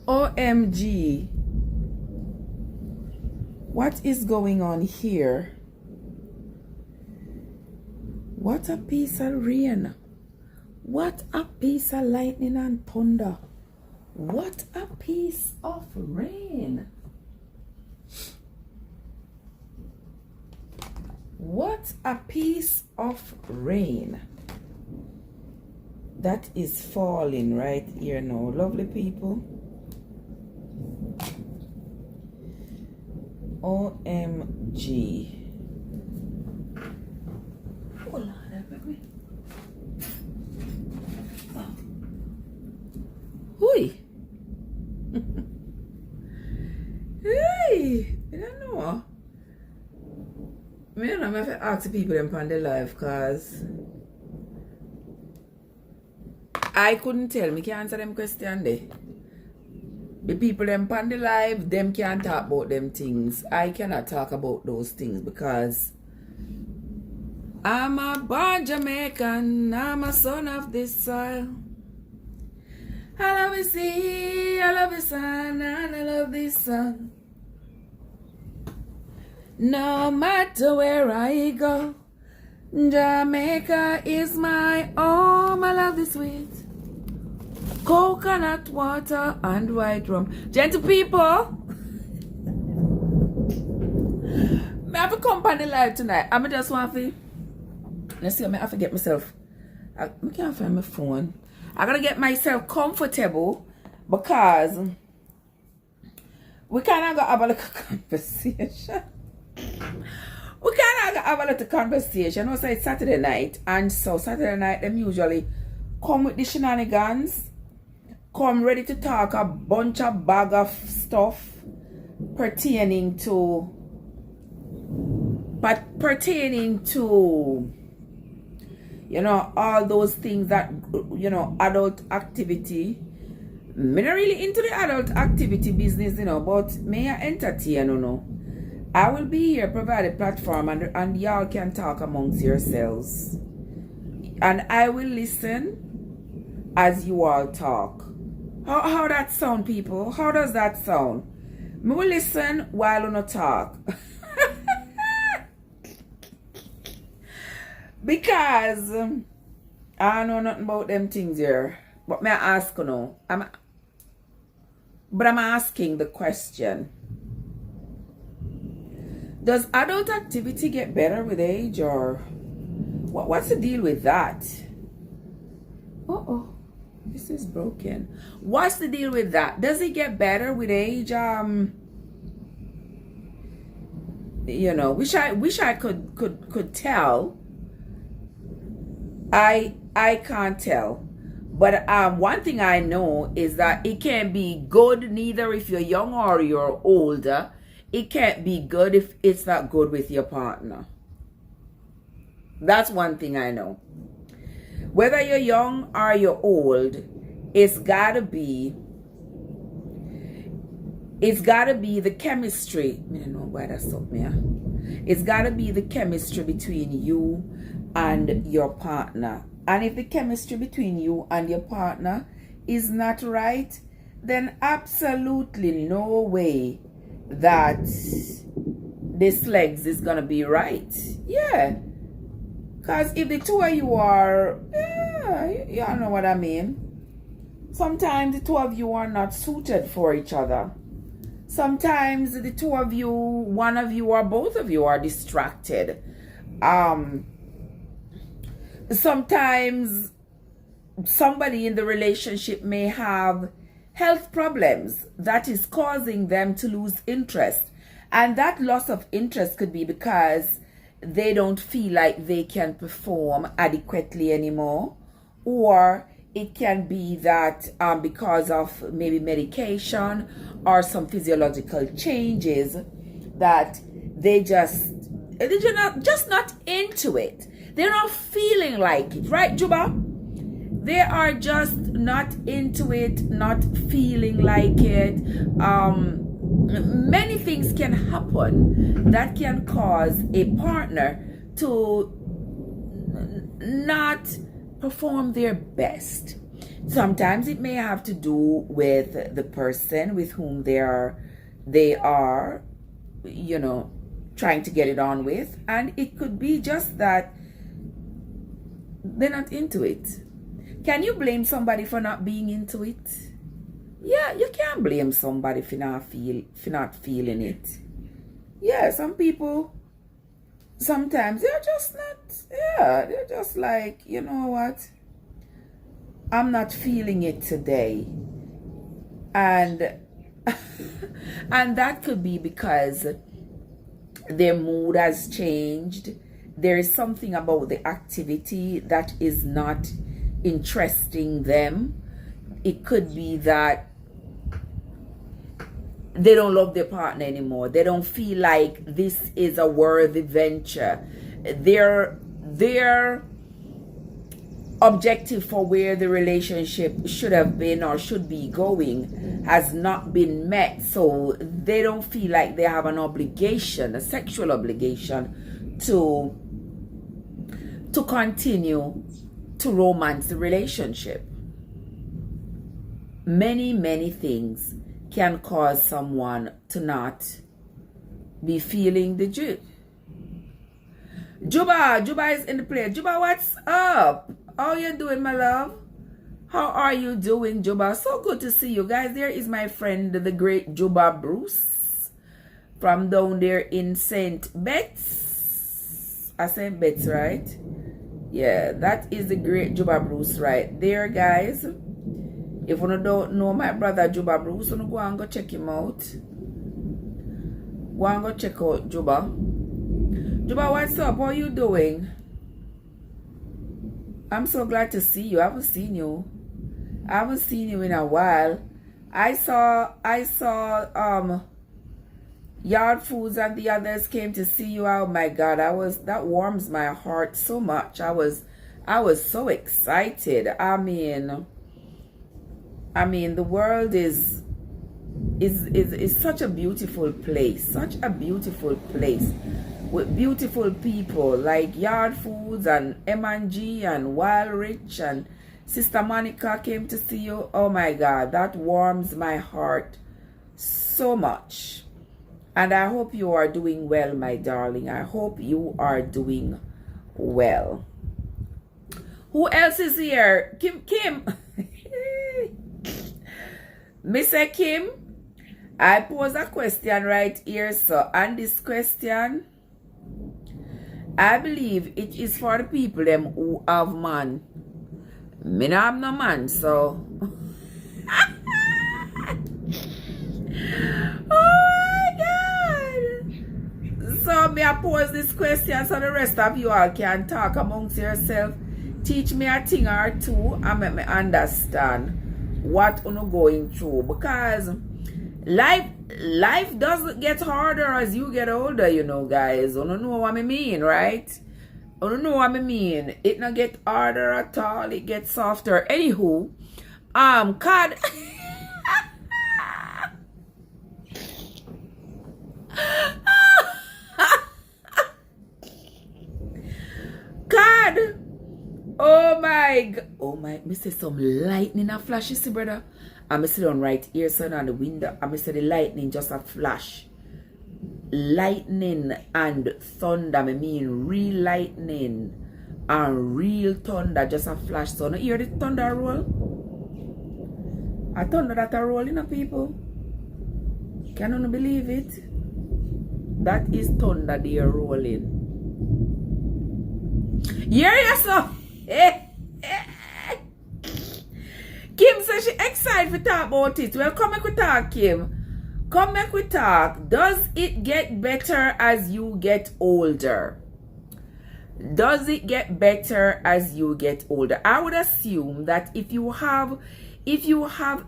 OMG. What is going on here? What a piece of rain. What a piece of lightning and thunder. What a piece of rain. What a piece of rain that is falling right here now, lovely people. OMG. Oh Lord, help me. Hui. Hey, I don't know. I don't know if I ask people them on the live because I couldn't tell. Me can't answer them question there. The people them on the live, them can't talk about them things. I cannot talk about those things because I'm a born Jamaican. I'm a son of this soil. I love the sea, I love the sun, and I love the sun. No matter where I go, Jamaica is my home. I love the sweet coconut water and white rum. Gentle people, I have to come on the live tonight. I just want to, let's see, I have to get myself, I can't find my phone. I gotta get myself comfortable because we can't have a little conversation. We can't have a little conversation. Also, it's Saturday night, and so Saturday night them usually come with the shenanigans, come ready to talk a bunch of bag of stuff pertaining to you know, all those things that, you know, adult activity. Me not really into the adult activity business, you know, but may I entertain, you know. I will be here, provide a platform, and y'all can talk amongst yourselves. And I will listen as you all talk. How that sound, people? How does that sound? Me will listen while you not talk. Because I know nothing about them things here. But may I ask you now? I'm asking the question. Does adult activity get better with age, or what's the deal with that? Uh-oh. This is broken. What's the deal with that? Does it get better with age? You know, wish I could tell. I can't tell. But one thing I know is that it can't be good neither if you're young or you're older. It can't be good if it's not good with your partner. That's one thing I know. Whether you're young or you're old, it's gotta be the chemistry. I don't know why that's up there. It's gotta be the chemistry between you and your partner. And if the chemistry between you and your partner is not right, then absolutely no way that this Szcx is gonna be right. Yeah. Because if the two of you are, you all know what I mean. Sometimes the two of you are not suited for each other. Sometimes the two of you, one of you or both of you are distracted. Sometimes somebody in the relationship may have health problems that is causing them to lose interest. And that loss of interest could be because they don't feel like they can perform adequately anymore, or it can be that because of maybe medication or some physiological changes that they're just not into it. They're not feeling like it, right, Juba? They are just not into it, not feeling like it. Many things can happen that can cause a partner to not perform their best. Sometimes it may have to do with the person with whom they are, you know, trying to get it on with, and it could be just that they're not into it. Can you blame somebody for not being into it? Yeah, you can't blame somebody for not feeling it. Yeah, some people sometimes they're just not, yeah, they're just like, you know what? I'm not feeling it today. And and that could be because their mood has changed. There is something about the activity that is not interesting them. It could be that they don't love their partner anymore. They don't feel like this is a worthy venture. Their objective for where the relationship should have been or should be going has not been met. So they don't feel like they have an obligation, a sexual obligation to continue to romance the relationship. Many things can cause someone to not be feeling the jig. Juba is in the place. Juba, what's up? How you doing, my love? How are you doing, Juba? So good to see you guys. There is my friend, the great Juba Bruce, from down there in St. Betts. St. Betts, right? Yeah, that is the great Juba Bruce right there, guys. If you don't know my brother Juba Bruce, you go and go check him out. Go and go check out Juba. Juba, what's up? How you doing? I'm so glad to see you. I haven't seen you in a while. I saw Yard Foods and the others came to see you. Oh my God, that warms my heart so much. I was so excited. I mean the world is such a beautiful place. Such a beautiful place. With beautiful people like Yard Foods and M&G and Wild Rich and Sister Monica came to see you. Oh my God, that warms my heart so much. And I hope you are doing well, my darling. I hope you are doing well. Who else is here? Kim. Mr. Kim, I pose a question right here, so and this question, I believe it is for the people them who have man. Me no have no man, so oh my God. So me I pose this question so the rest of you all can talk amongst yourself. Teach me a thing or two and make me understand what you're going through, because life doesn't get harder as you get older, you know, guys. You don't know what I mean, right? You don't know what I mean. It not get harder at all. It gets softer. Anywho, God. God. Oh my, me see some lightning a flash, you see, brother. I'm sit down right here, son, on the window. I'm see the lightning just a flash. Lightning and thunder, I mean real lightning and real thunder, just a flash. So you hear the thunder roll? A thunder that a rolling, people. Can you believe it? That is thunder they are rolling. Hear yourself. Kim says she excited to talk about it. Well, come back we talk, Kim. Come back we talk. Does it get better as you get older? Does it get better as you get older? I would assume that if you have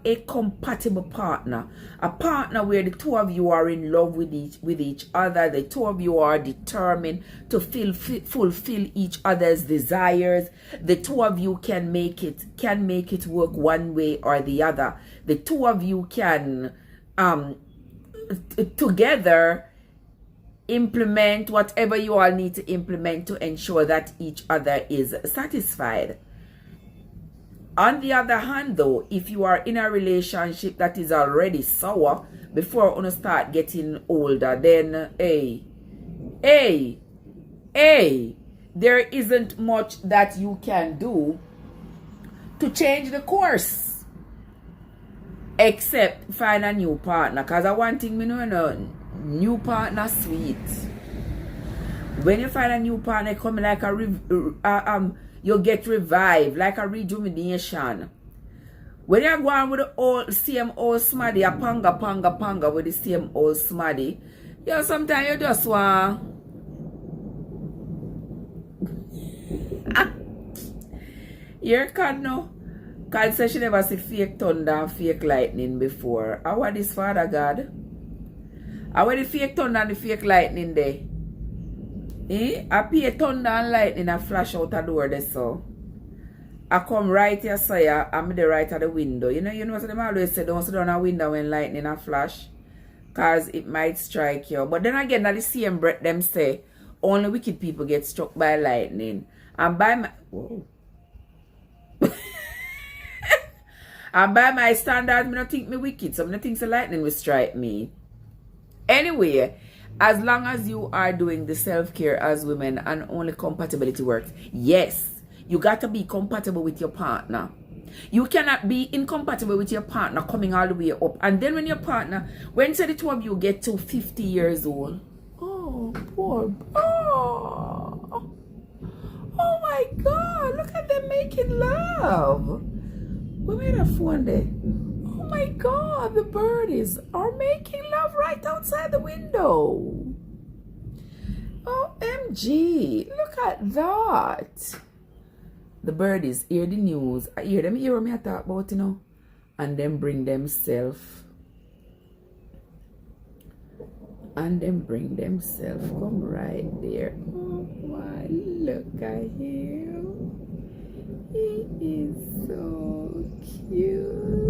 a compatible partner, a partner where the two of you are in love with each other, the two of you are determined to fulfill each other's desires, the two of you can make it work one way or the other. The two of you can together implement whatever you all need to implement to ensure that each other is satisfied. On the other hand, though, if you are in a relationship that is already sour before you start getting older, then hey, there isn't much that you can do to change the course, except find a new partner. Because I one thing me know, new partner sweet. When you find a new partner, it come like you get revived, like a rejuvenation. When you go on with the same old smaddy, a panga with the same old smaddy, sometimes you just want here can no. God says she never see fake thunder and fake lightning before. How are this, Father God? How are the fake thunder and the fake lightning there? I pay thunder and lightning and flash out a door there, so I come right here, so I'm the right at the window. You know what them always say, don't sit down a window when lightning a flash, cause it might strike you. But then again, at the same breath, them say only wicked people get struck by lightning. And by my and by my standards, I don't think me wicked, so I don't think the lightning will strike me. Anyway, as long as you are doing the self-care as women and only compatibility works, yes, you got to be compatible with your partner. You cannot be incompatible with your partner coming all the way up. And then when your partner, when say the two of you get to 50 years old, oh, poor, oh my God, look at them making love. We made a phone there. Oh my God, the birdies are making love right outside the window. OMG, look at that. The birdies hear the news. I hear them hear what me I talk about, and then bring themselves. And then bring themselves. Come right there. Oh my, look at him. He is so cute.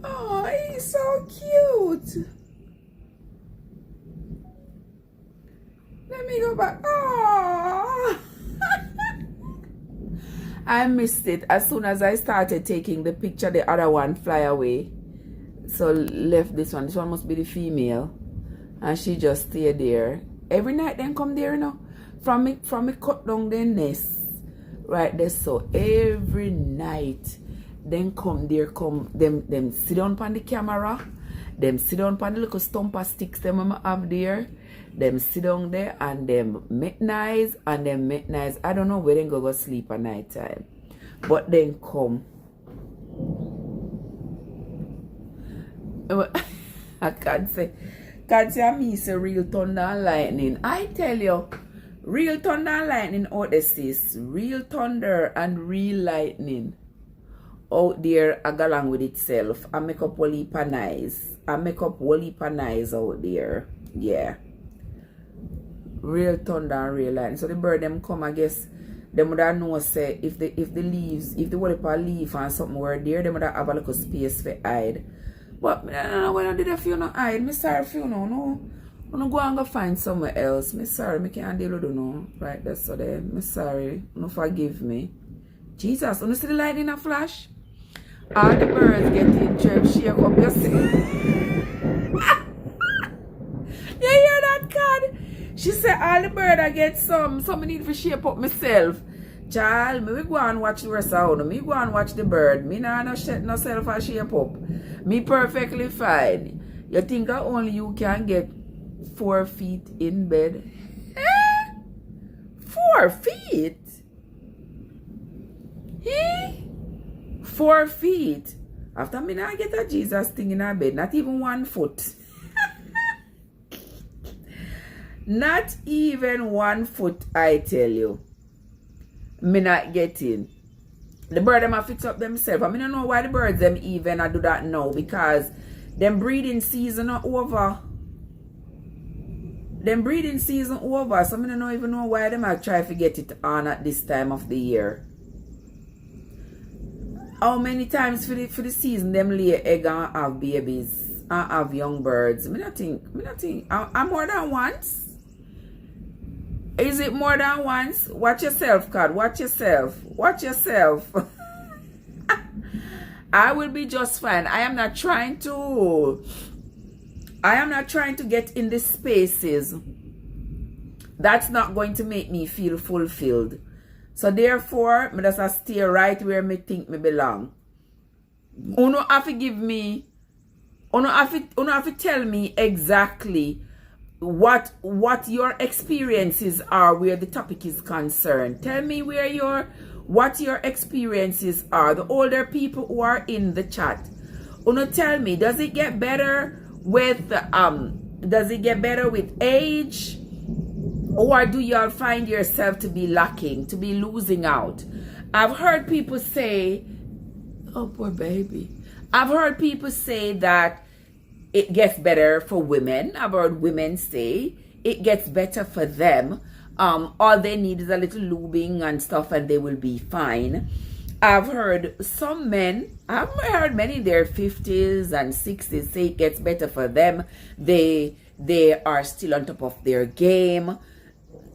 Oh, he's so cute. Let me go back. Oh, I missed it. As soon as I started taking the picture, the other one fly away. So left this one. This one must be the female. And she just stayed there. Every night then come there, From me cut down the nest. Right there. So every night then come there, them sit down on the camera. Them sit down on the little stumper sticks them I have there. Them sit down there and them make nice and them make nice. I don't know where they go sleep at night time. But then come. I can't say I miss a real thunder and lightning. I tell you, real thunder and lightning out there sis. Real thunder and real lightning out there I go along with itself. I make up whole heap of nice. Out there. Yeah. Real thunder and real lightning. So the bird them come, I guess them would have know say if the leaves, if the whole heap of leaf and something were there, them would have a little space for hide. But I don't know when I did a few no hide. Me sorry if you know, no. I'm gonna go and go find somewhere else. Me sorry, me can't deal with no. Right, that's so there. Me sorry. No forgive me. Jesus, when you see the lightning a flash? All the birds get in church, shake up your You hear that, God? She said all the bird I get some I need to shape up myself. Child, me we go and watch the rest of me go and watch the bird. Me nah no shit no self a shape up. Me perfectly fine. You think only you can get 4 feet in bed? 4 feet? 4 feet? After me now get a Jesus thing in her bed, not even 1 foot. Not even 1 foot, I tell you. Me not getting. The bird them a fix up themselves. I mean, I don't know why the birds them even I do that now, because them breeding season are over. Them breeding season over. So I don't even know why them I try to get it on at this time of the year. How many times for the season them lay egg and have babies and have young birds? I think I'm more than once. Is it more than once? Watch yourself, God. Watch yourself. Watch yourself. I will be just fine. I am not trying to get in the spaces that's not going to make me feel fulfilled. So therefore, I just stay right where me think me belong. Uno have to give me, uno have to tell me exactly what your experiences are where the topic is concerned. Tell me what your experiences are. The older people who are in the chat, uno tell me, does it get better with age, or do y'all find yourself to be lacking, to be losing out? I've heard people say, oh poor baby, I've heard people say that it gets better for women. I've heard women say it gets better for them. All they need is a little lubing and stuff and they will be fine. I've heard some men, I've heard many in their 50s and 60s say it gets better for them. They are still on top of their game.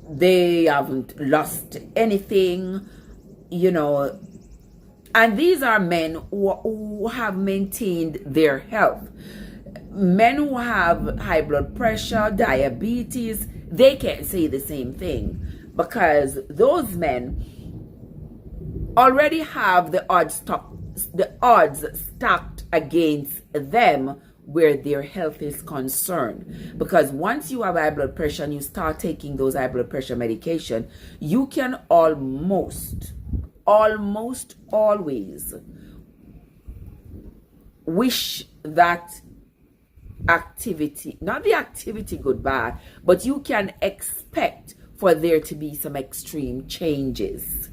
They haven't lost anything, you know. And these are men who have maintained their health. Men who have high blood pressure, diabetes, they can't say the same thing, because those men already have the odds stacked against them where their health is concerned. Because once you have high blood pressure and you start taking those high blood pressure medication, you can almost always wish that activity, not the activity goodbye, but you can expect for there to be some extreme changes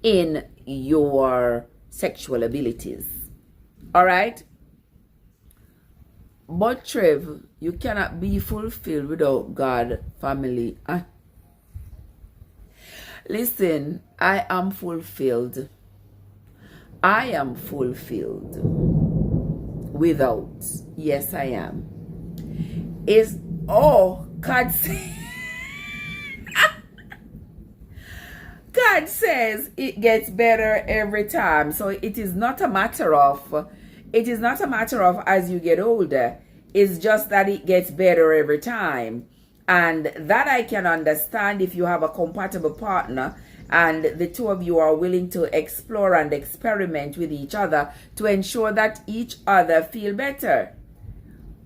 in your sexual abilities. All right? But Trev, you cannot be fulfilled without God, family. Listen, I am fulfilled. I am fulfilled without. Yes, I am. God God says it gets better every time. So it is not a matter of as you get older. It's just that it gets better every time. And that I can understand if you have a compatible partner and the two of you are willing to explore and experiment with each other to ensure that each other feel better.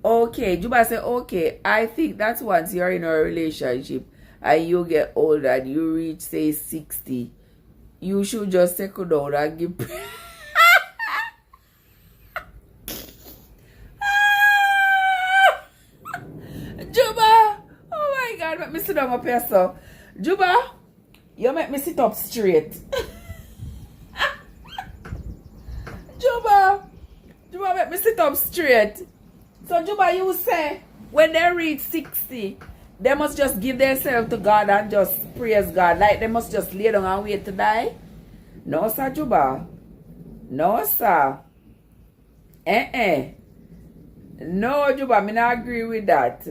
Okay, Juba said, okay, I think that's once you're in a relationship and you get older and you reach, say, 60, you should just settle down and give Juba! Oh my God, make me sit down up here, so. Juba, you make me sit up straight. Juba, make me sit up straight. So Juba, you say, when they reach 60, they must just give themselves to God and just praise God. Like they must just lay down and wait to die? No, sir, Juba. No, sir. No, Juba, I not agree with that.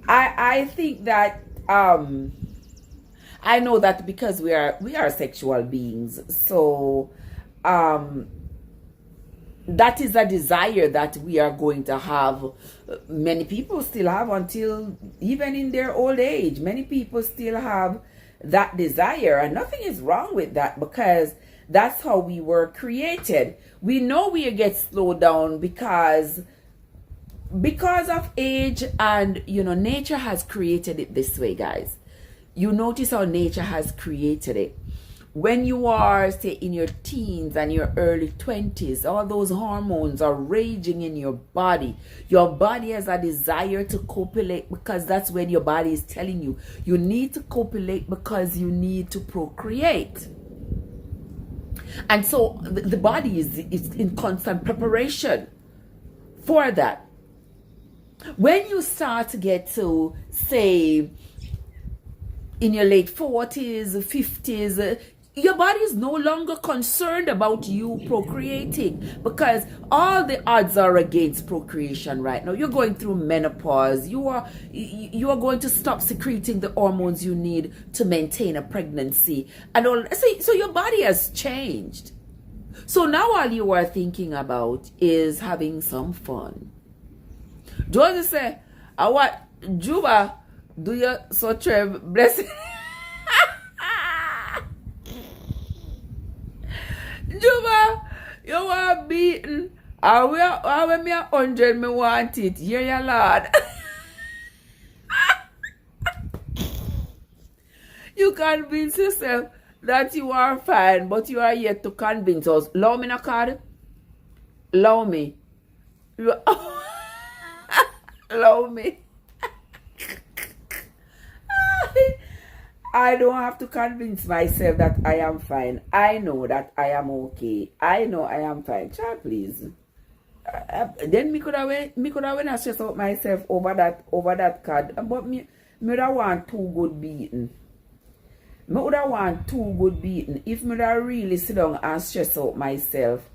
I think that I know that because we are sexual beings, so that is a desire that we are going to have. Many people still have until even in their old age. Many people still have that desire, and nothing is wrong with that because that's how we were created. We know we get slowed down because of age, and nature has created it this way, guys. You notice how nature has created it. When you are, say, in your teens and your early 20s, all those hormones are raging in your body. Your body has a desire to copulate because that's when your body is telling you you need to copulate because you need to procreate. And so the body is in constant preparation for that. When you start to get to, say, in your late 40s, 50s, your body is no longer concerned about you procreating, because all the odds are against procreation right now. You're going through menopause. You are going to stop secreting the hormones you need to maintain a pregnancy, and all. So your body has changed. So now all you are thinking about is having some fun. George say, "I want Juba, do you so Trev bless." Juba, you want beaten. When me 100, me want it. Hear ya, Lord. You convince yourself that you are fine, but you are yet to convince us. Allow me na card. Allow me. Allow me. I don't have to convince myself that I am fine. I know that I am okay. I know I am fine. Child, please. Then me could have went stress out myself over that card. But me would have want too good beaten. Me would have want too good beaten if me would have really sit down and stress out myself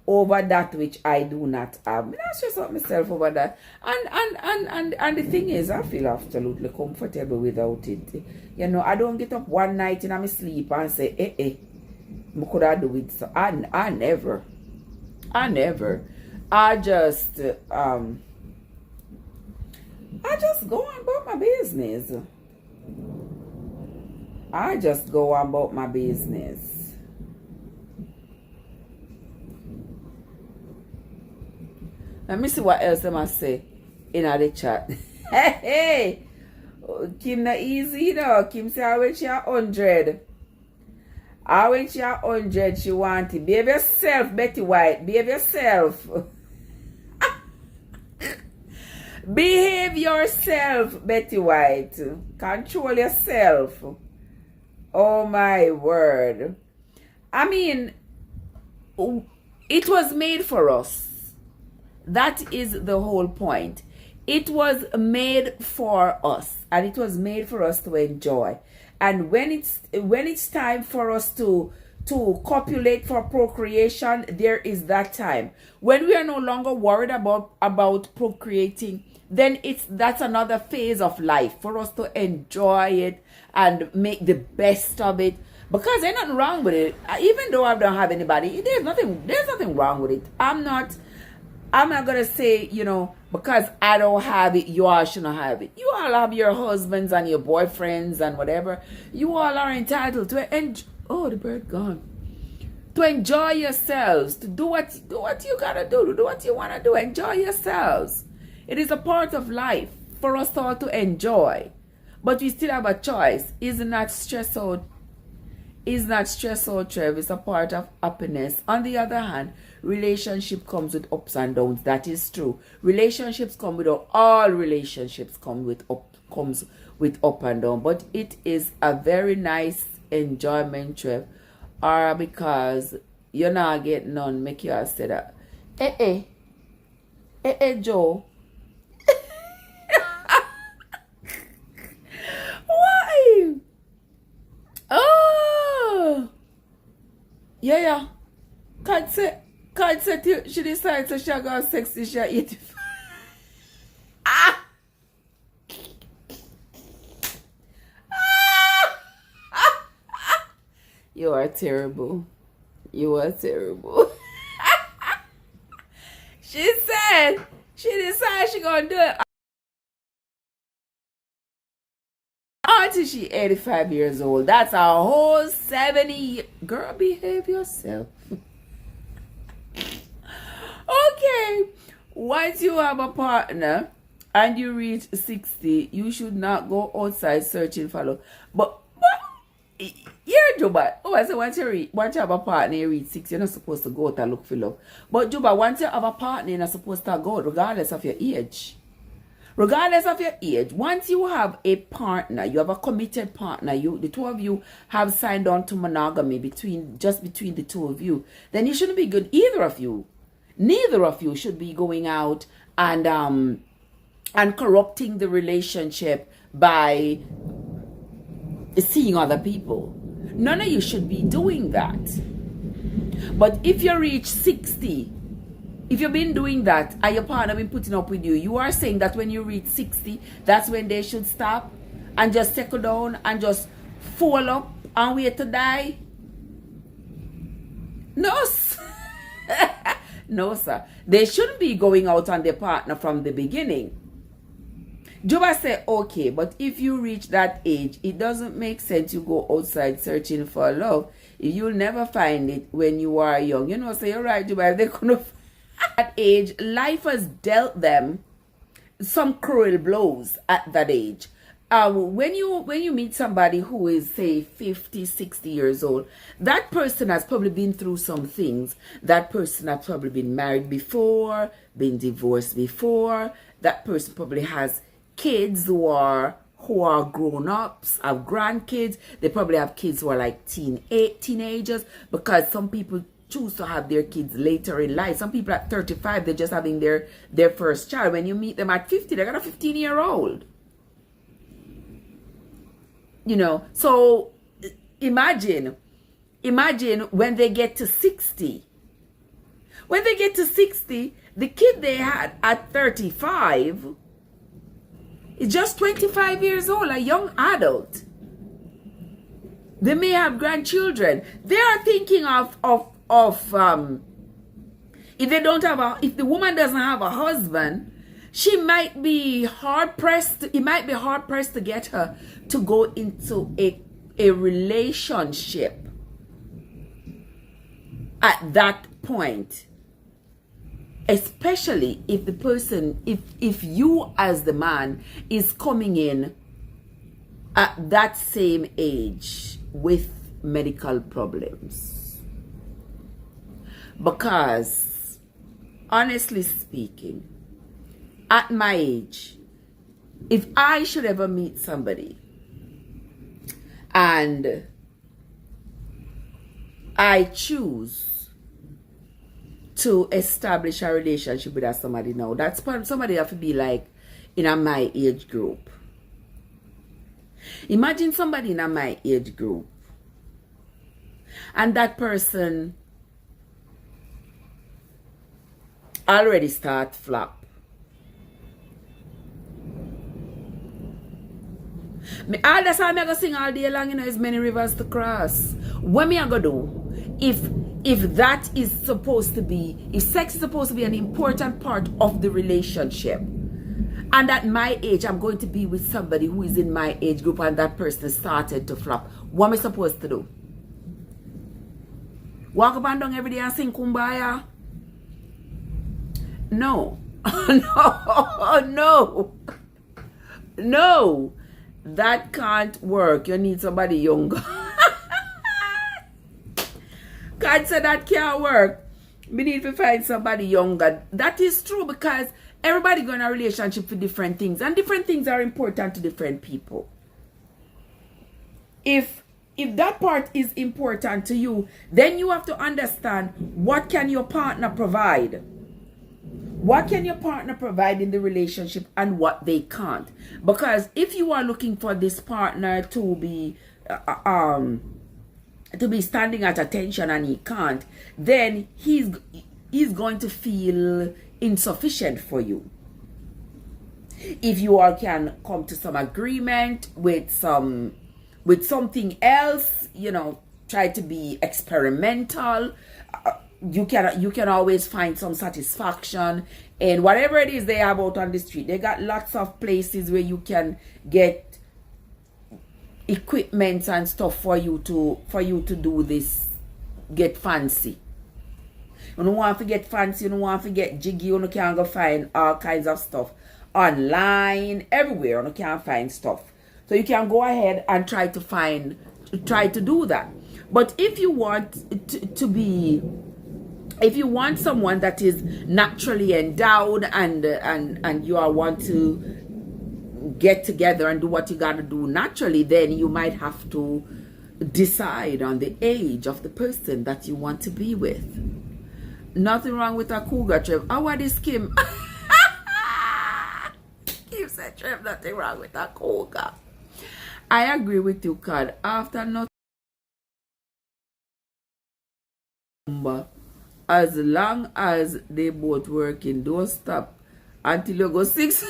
over that which I do not have. Me not stress out myself over that. And the thing is, I feel absolutely comfortable without it. You know, I don't get up one night in my sleep and say, me could I do it? So I never. I just go on about my business. I just go on about my business. Let me see what else I must say in the chat. Hey, Kim not easy though. Kim say I went you 100. I went you 100. She want it. Behave yourself, Betty White. Behave yourself. Behave yourself, Betty White. Control yourself. Oh my word. I mean, it was made for us. That is the whole point. It was made for us, and it was made for us to enjoy. And when it's time for us to copulate for procreation, there is that time. When we are no longer worried about procreating, then that's another phase of life for us to enjoy it and make the best of it. Because there's nothing wrong with it. Even though I don't have anybody, there's nothing wrong with it. I'm not gonna say, you know, because I don't have it, you all shouldn't have it. You all have your husbands and your boyfriends and whatever. You all are entitled to enjoy. Oh, the bird gone. To enjoy yourselves, to do what you gotta do, to do what you wanna do. Enjoy yourselves. It is a part of life for us all to enjoy. But we still have a choice. Is not stress out, Trev. It's a part of happiness. On the other hand, relationship comes with ups and downs. That is true. Relationships come with all relationships comes with up and down. But it is a very nice enjoyment, Trev. Or because you're not getting none, make you say that. Joe. Why? Oh, yeah. Can't say she decides that she got sexy, she 85. You are terrible. You are terrible. She said she decided she gonna do it until she 85 years old. That's a whole 70 years. Girl, behave yourself. Okay, once you have a partner and you reach 60, you should not go outside searching for love. But you're Juba. Oh, I said once you have a partner, you reach 60, you're not supposed to go out and look for love. But Juba, once you have a partner, you're not supposed to go out regardless of your age. Regardless of your age, once you have a partner, you have a committed partner, the two of you have signed on to monogamy between the two of you, then you shouldn't be good, either of you. Neither of you should be going out and corrupting the relationship by seeing other people. None of you should be doing that. But if you reach 60, if you've been doing that and your partner been putting up with you, you are saying that when you reach 60, that's when they should stop and just settle down and just fall up and wait to die? No, no, sir. They shouldn't be going out on their partner from the beginning. Juba said, okay, but if you reach that age, it doesn't make sense you go outside searching for love. You'll never find it when you are young. You know, so you're right, Juba. If they couldn't at that age, life has dealt them some cruel blows at that age. When you meet somebody who is, say, 50, 60 years old, that person has probably been through some things. That person has probably been married before, been divorced before. That person probably has kids who are grown-ups, have grandkids. They probably have kids who are like teenagers, because some people choose to have their kids later in life. Some people at 35, they're just having their first child. When you meet them at 50, they got a 15-year-old. You know, so imagine when they get to 60. When they get to 60, the kid they had at 35 is just 25 years old, a young adult. They may have grandchildren. They are thinking of if the woman doesn't have a husband, she might be hard pressed. It might be hard pressed to get her to go into a relationship at that point. Especially if the person, if you as the man is coming in at that same age with medical problems. Because, honestly speaking, at my age, if I should ever meet somebody and I choose to establish a relationship with somebody now, that's somebody have to be like in my age group. Imagine somebody in my age group and that person already start flop. All that's all I'm gonna sing all day long, you know, is many rivers to cross. What me I gonna do? If that is supposed to be, if sex is supposed to be an important part of the relationship, and at my age I'm going to be with somebody who is in my age group and that person started to flop, what am I supposed to do? Walk up and down every day and sing Kumbaya? No. No. That can't work. You need somebody younger. God said that can't work. We need to find somebody younger. That is true, because everybody go in a relationship for different things, and different things are important to different people. If that part is important to you, then you have to understand, what can your partner provide? What can your partner provide in the relationship and what they can't? Because if you are looking for this partner to be standing at attention and he can't, then he's going to feel insufficient for you. If you all can come to some agreement with something else, you know, try to be experimental. You can always find some satisfaction in whatever it is they have out on the street. They got lots of places where you can get equipment and stuff for you to do this, get fancy. You don't want to get fancy, you don't want to get jiggy, you can go find all kinds of stuff online, everywhere. You can find stuff. So you can go ahead and try to do that. But if you want if you want someone that is naturally endowed and you all want to get together and do what you got to do naturally, then you might have to decide on the age of the person that you want to be with. Nothing wrong with a cougar, Trev. How are this, Kim? Kim said, Trev, nothing wrong with a cougar. I agree with you, Cod. After not, as long as they both working, don't stop until you go 6.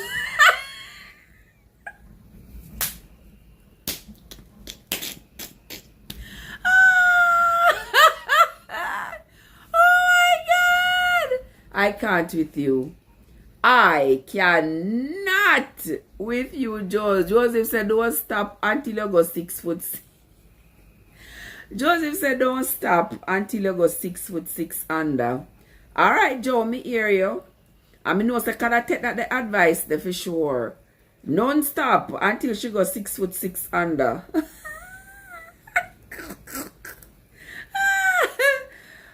I can't with you. I cannot with you, Joseph. Joseph said don't stop until you go 6 foot. Joseph said don't stop until you go 6'6" under. Alright, Joe, me hear you. I mean, no, so can I take that the advice there for sure. Non-stop until she goes 6'6" under.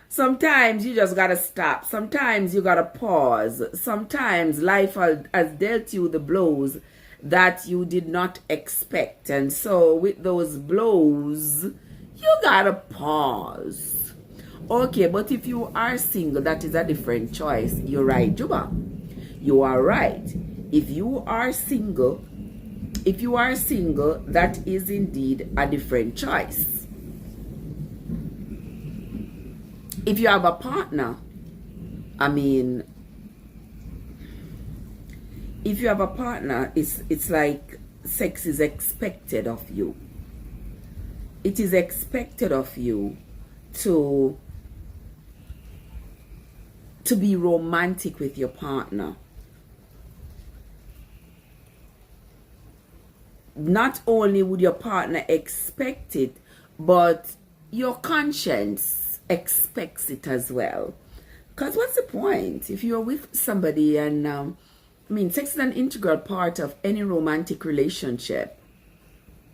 Sometimes you just gotta stop. Sometimes you gotta pause. Sometimes life has dealt you the blows that you did not expect. And so with those blows, you gotta pause. Okay, but if you are single, that is a different choice. You're right, Juba. You are right. If you are single, that is indeed a different choice. If you have a partner, I mean, if you have a partner, it's like sex is expected of you. It is expected of you to be romantic with your partner. Not only would your partner expect it, but your conscience expects it as well. Because what's the point if you're with somebody and I mean, sex is an integral part of any romantic relationship.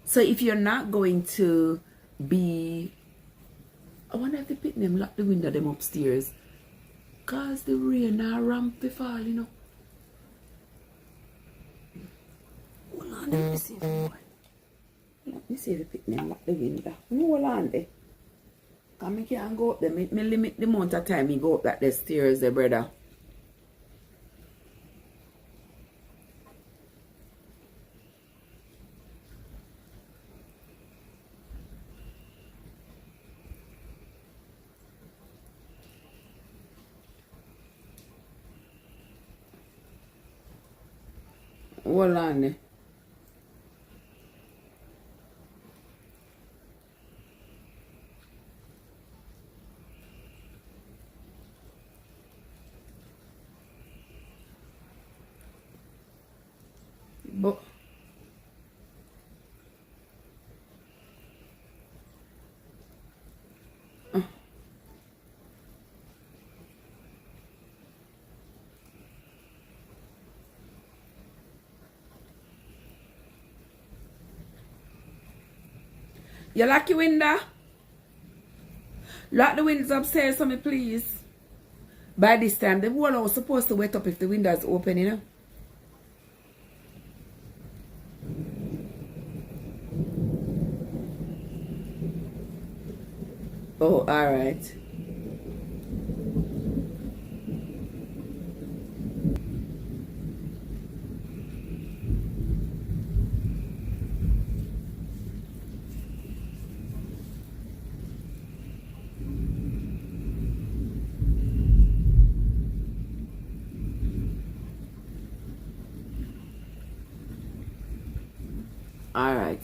So if you're not going to be, I wonder if they pick them, lock the window them upstairs, cause the rain are ramp fall, you know. Hold on, let me see if they pick them, lock the window. Hold on there. Cause I can't go up there. Me limit the amount of time me go up that the stairs there, brother. Hold on there. But you lock your window? Lock the windows upstairs for me, please. By this time, the wall was supposed to wet up if the window is open, you know. Oh, all right. All right.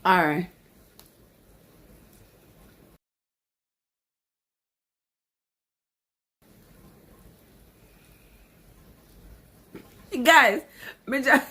All right. Guys, me just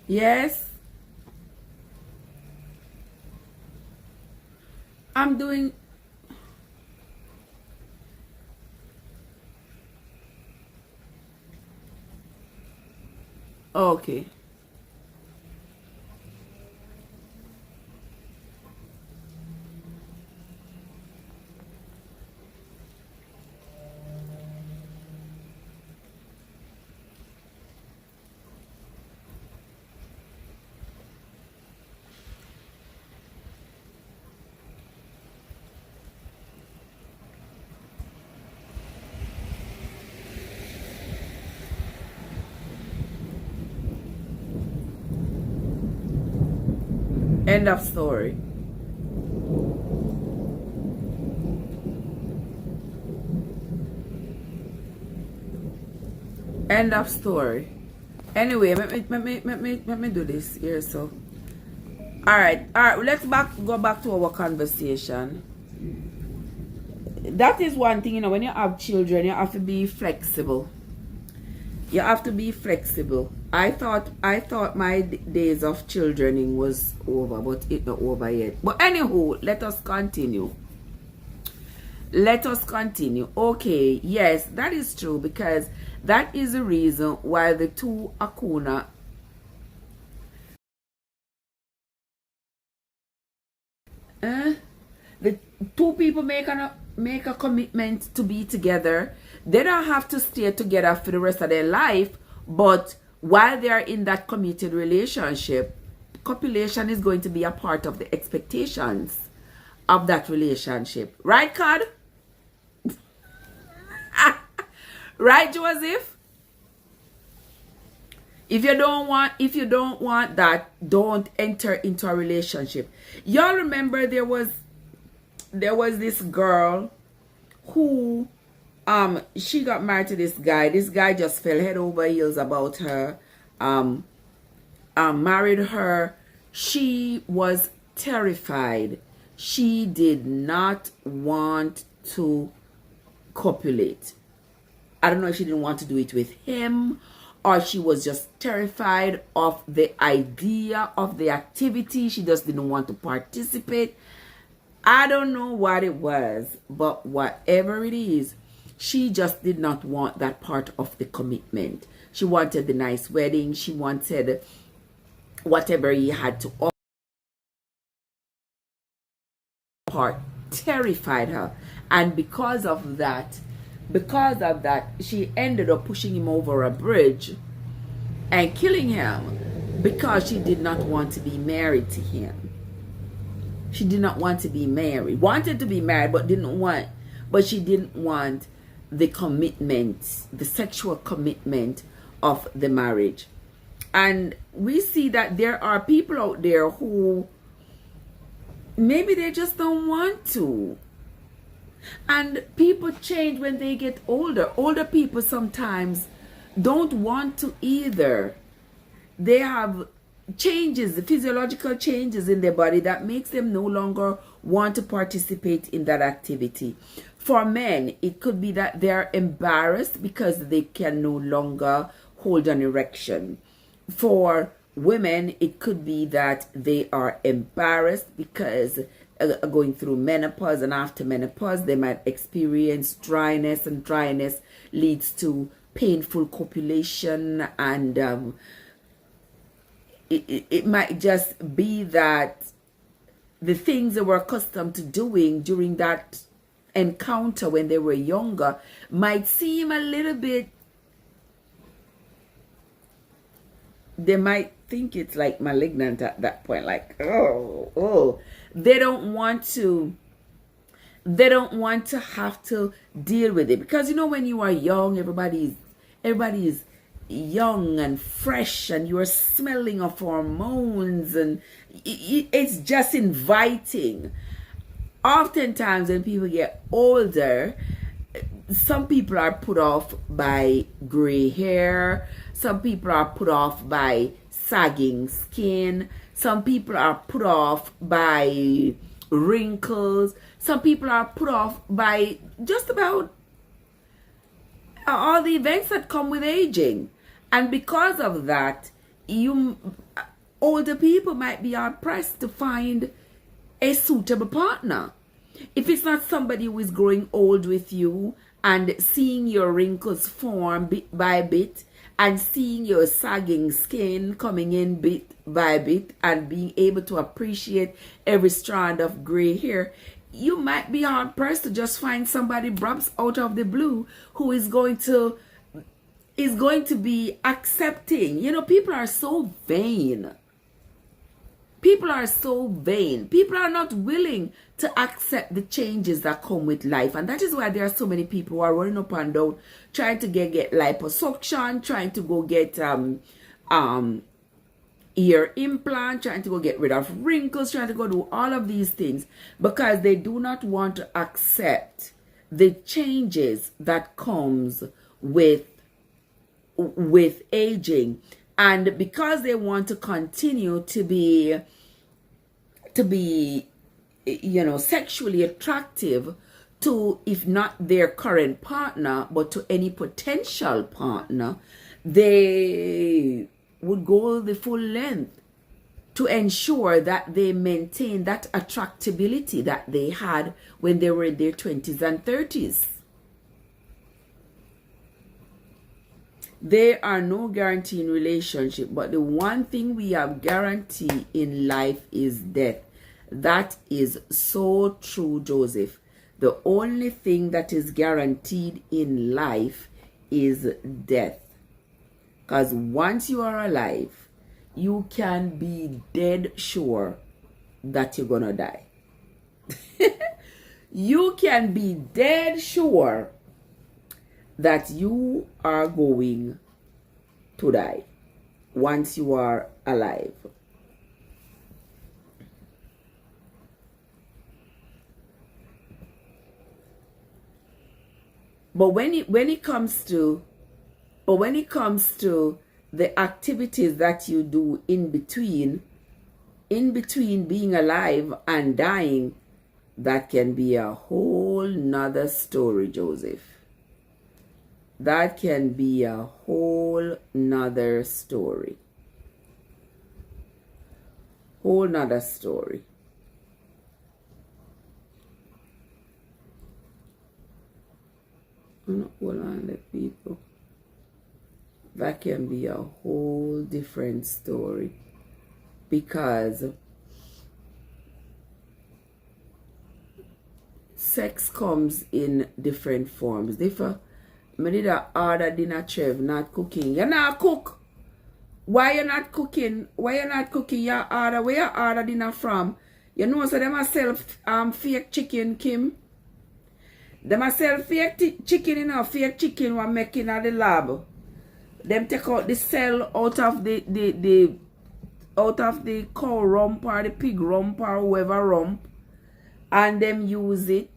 yes, I'm doing okay. End of story. End of story. Anyway, let me do this here. So, all right. Let's go back to our conversation. That is one thing, when you have children, you have to be flexible. You have to be flexible. I thought my days of childrening was over, but it's not over yet. But anywho, let us continue. Let us continue. Okay, yes, that is true, because that is the reason why the two Akuna, the two people make a commitment to be together. They don't have to stay together for the rest of their life, but while they are in that committed relationship, copulation is going to be a part of the expectations of that relationship. Right, Cod? Right, Joseph? If you don't want that, don't enter into a relationship. Y'all remember there was this girl who she got married to this guy. This guy just fell head over heels about her. Married her. She was terrified. She did not want to copulate. I don't know if she didn't want to do it with him, or she was just terrified of the idea of the activity. She just didn't want to participate. I don't know what it was, but whatever it is, she just did not want that part of the commitment. She wanted the nice wedding. She wanted whatever he had to offer. Terrified her. And because of that, she ended up pushing him over a bridge and killing him, because she did not want to be married to him. She did not want to be married. Wanted to be married, but she didn't want the commitment, the sexual commitment of the marriage. And we see that there are people out there who maybe they just don't want to. And people change when they get older. Older people sometimes don't want to either. They have changes, the physiological changes in their body that makes them no longer want to participate in that activity. For men, it could be that they're embarrassed because they can no longer hold an erection. For women, it could be that they are embarrassed because going through menopause, and after menopause they might experience dryness, and dryness leads to painful copulation, and it might just be that the things they were accustomed to doing during that encounter when they were younger might seem a little bit, they might think it's like malignant at that point, like, oh, they don't want to have to deal with it, because when you are young, everybody is young and fresh, and you're smelling of hormones, and it's just inviting. Oftentimes when people get older, some people are put off by gray hair, some people are put off by sagging skin, some people are put off by wrinkles, some people are put off by just about all the events that come with aging. And because of that, older people might be hard pressed to find a suitable partner. If it's not somebody who is growing old with you and seeing your wrinkles form bit by bit, and seeing your sagging skin coming in bit by bit, and being able to appreciate every strand of gray hair, you might be hard pressed to just find somebody perhaps out of the blue who is going to be accepting. People are so vain. People are so vain. People are not willing to accept the changes that come with life. And that is why there are so many people who are running up and down, trying to get liposuction, trying to go get ear implant, trying to go get rid of wrinkles, trying to go do all of these things, because they do not want to accept the changes that comes with aging. And because they want to continue to be sexually attractive to, if not their current partner, but to any potential partner, they would go the full length to ensure that they maintain that attractability that they had when they were in their 20s and 30s. There are no guarantee in relationship, but the one thing we have guarantee in life is death. That is so true, Joseph. The only thing that is guaranteed in life is death. Because once you are alive, you can be dead sure that you're gonna die. You can be dead sure that you are going to die once you are alive. But when it comes to the activities that you do in between being alive and dying, that can be a whole nother story, Joseph. That can be a whole nother story. Whole nother story. Hold on, the people. That can be a whole different story, because sex comes in different forms. I did a order dinner, Trev, not cooking. You not cook. Why you not cooking? Why you not cooking your order? Where you order dinner from? You know, so them a sell fake chicken, Kim. Them a sell fake chicken, fake chicken we're making at the lab. Them take out the cell out of the cow rump or the pig rump or whoever rump, and them use it.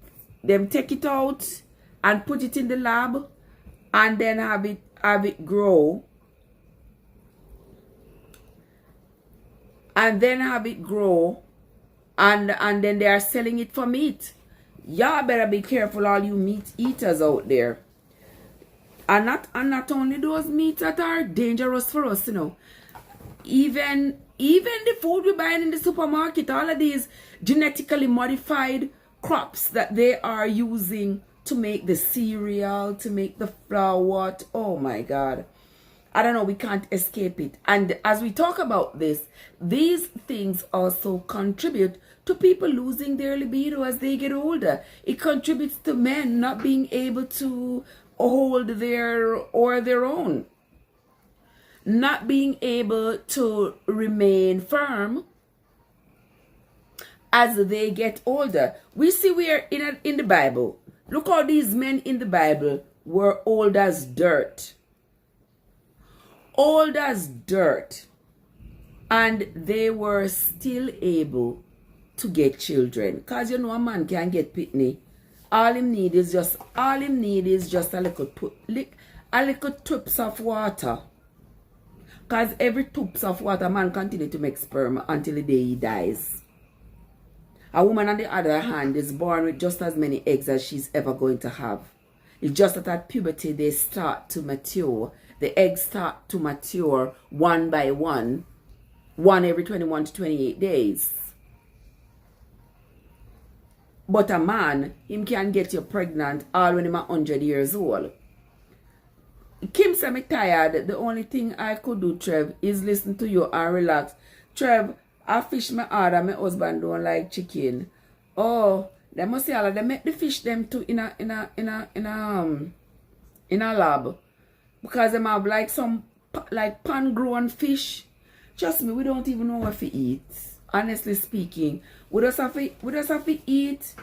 Them take it out and put it in the lab, and then have it grow, and then then they are selling it for meat. Y'all better be careful, all you meat eaters out there. And not only those meats that are dangerous for us, Even the food we buy in the supermarket, all of these genetically modified crops that they are using to make the cereal, to make the flour. Oh my God. I don't know, we can't escape it. And as we talk about this, these things also contribute to people losing their libido as they get older. It contributes to men not being able to hold their own, not being able to remain firm as they get older. We see where in the Bible, look how these men in the Bible were old as dirt. Old as dirt. And they were still able to get children. Because you know a man can get pitney. All him need is just a little tubs of water. Because every tubs of water man continue to make sperm until the day he dies. A woman on the other hand is born with just as many eggs as she's ever going to have. It's just that at puberty they start to mature. The eggs start to mature one by one every 21 to 28 days. But a man, him can get you pregnant all when he's 100 years old. Kim said me tired. The only thing I could do, Trev, is listen to you and relax. Trev, I fish my order. My husband don't like chicken. Oh, they must say all they make the fish them too in a lab. Because they have like some like pan grown fish. Trust me, we don't even know what to eat. Honestly speaking, we just have to eat,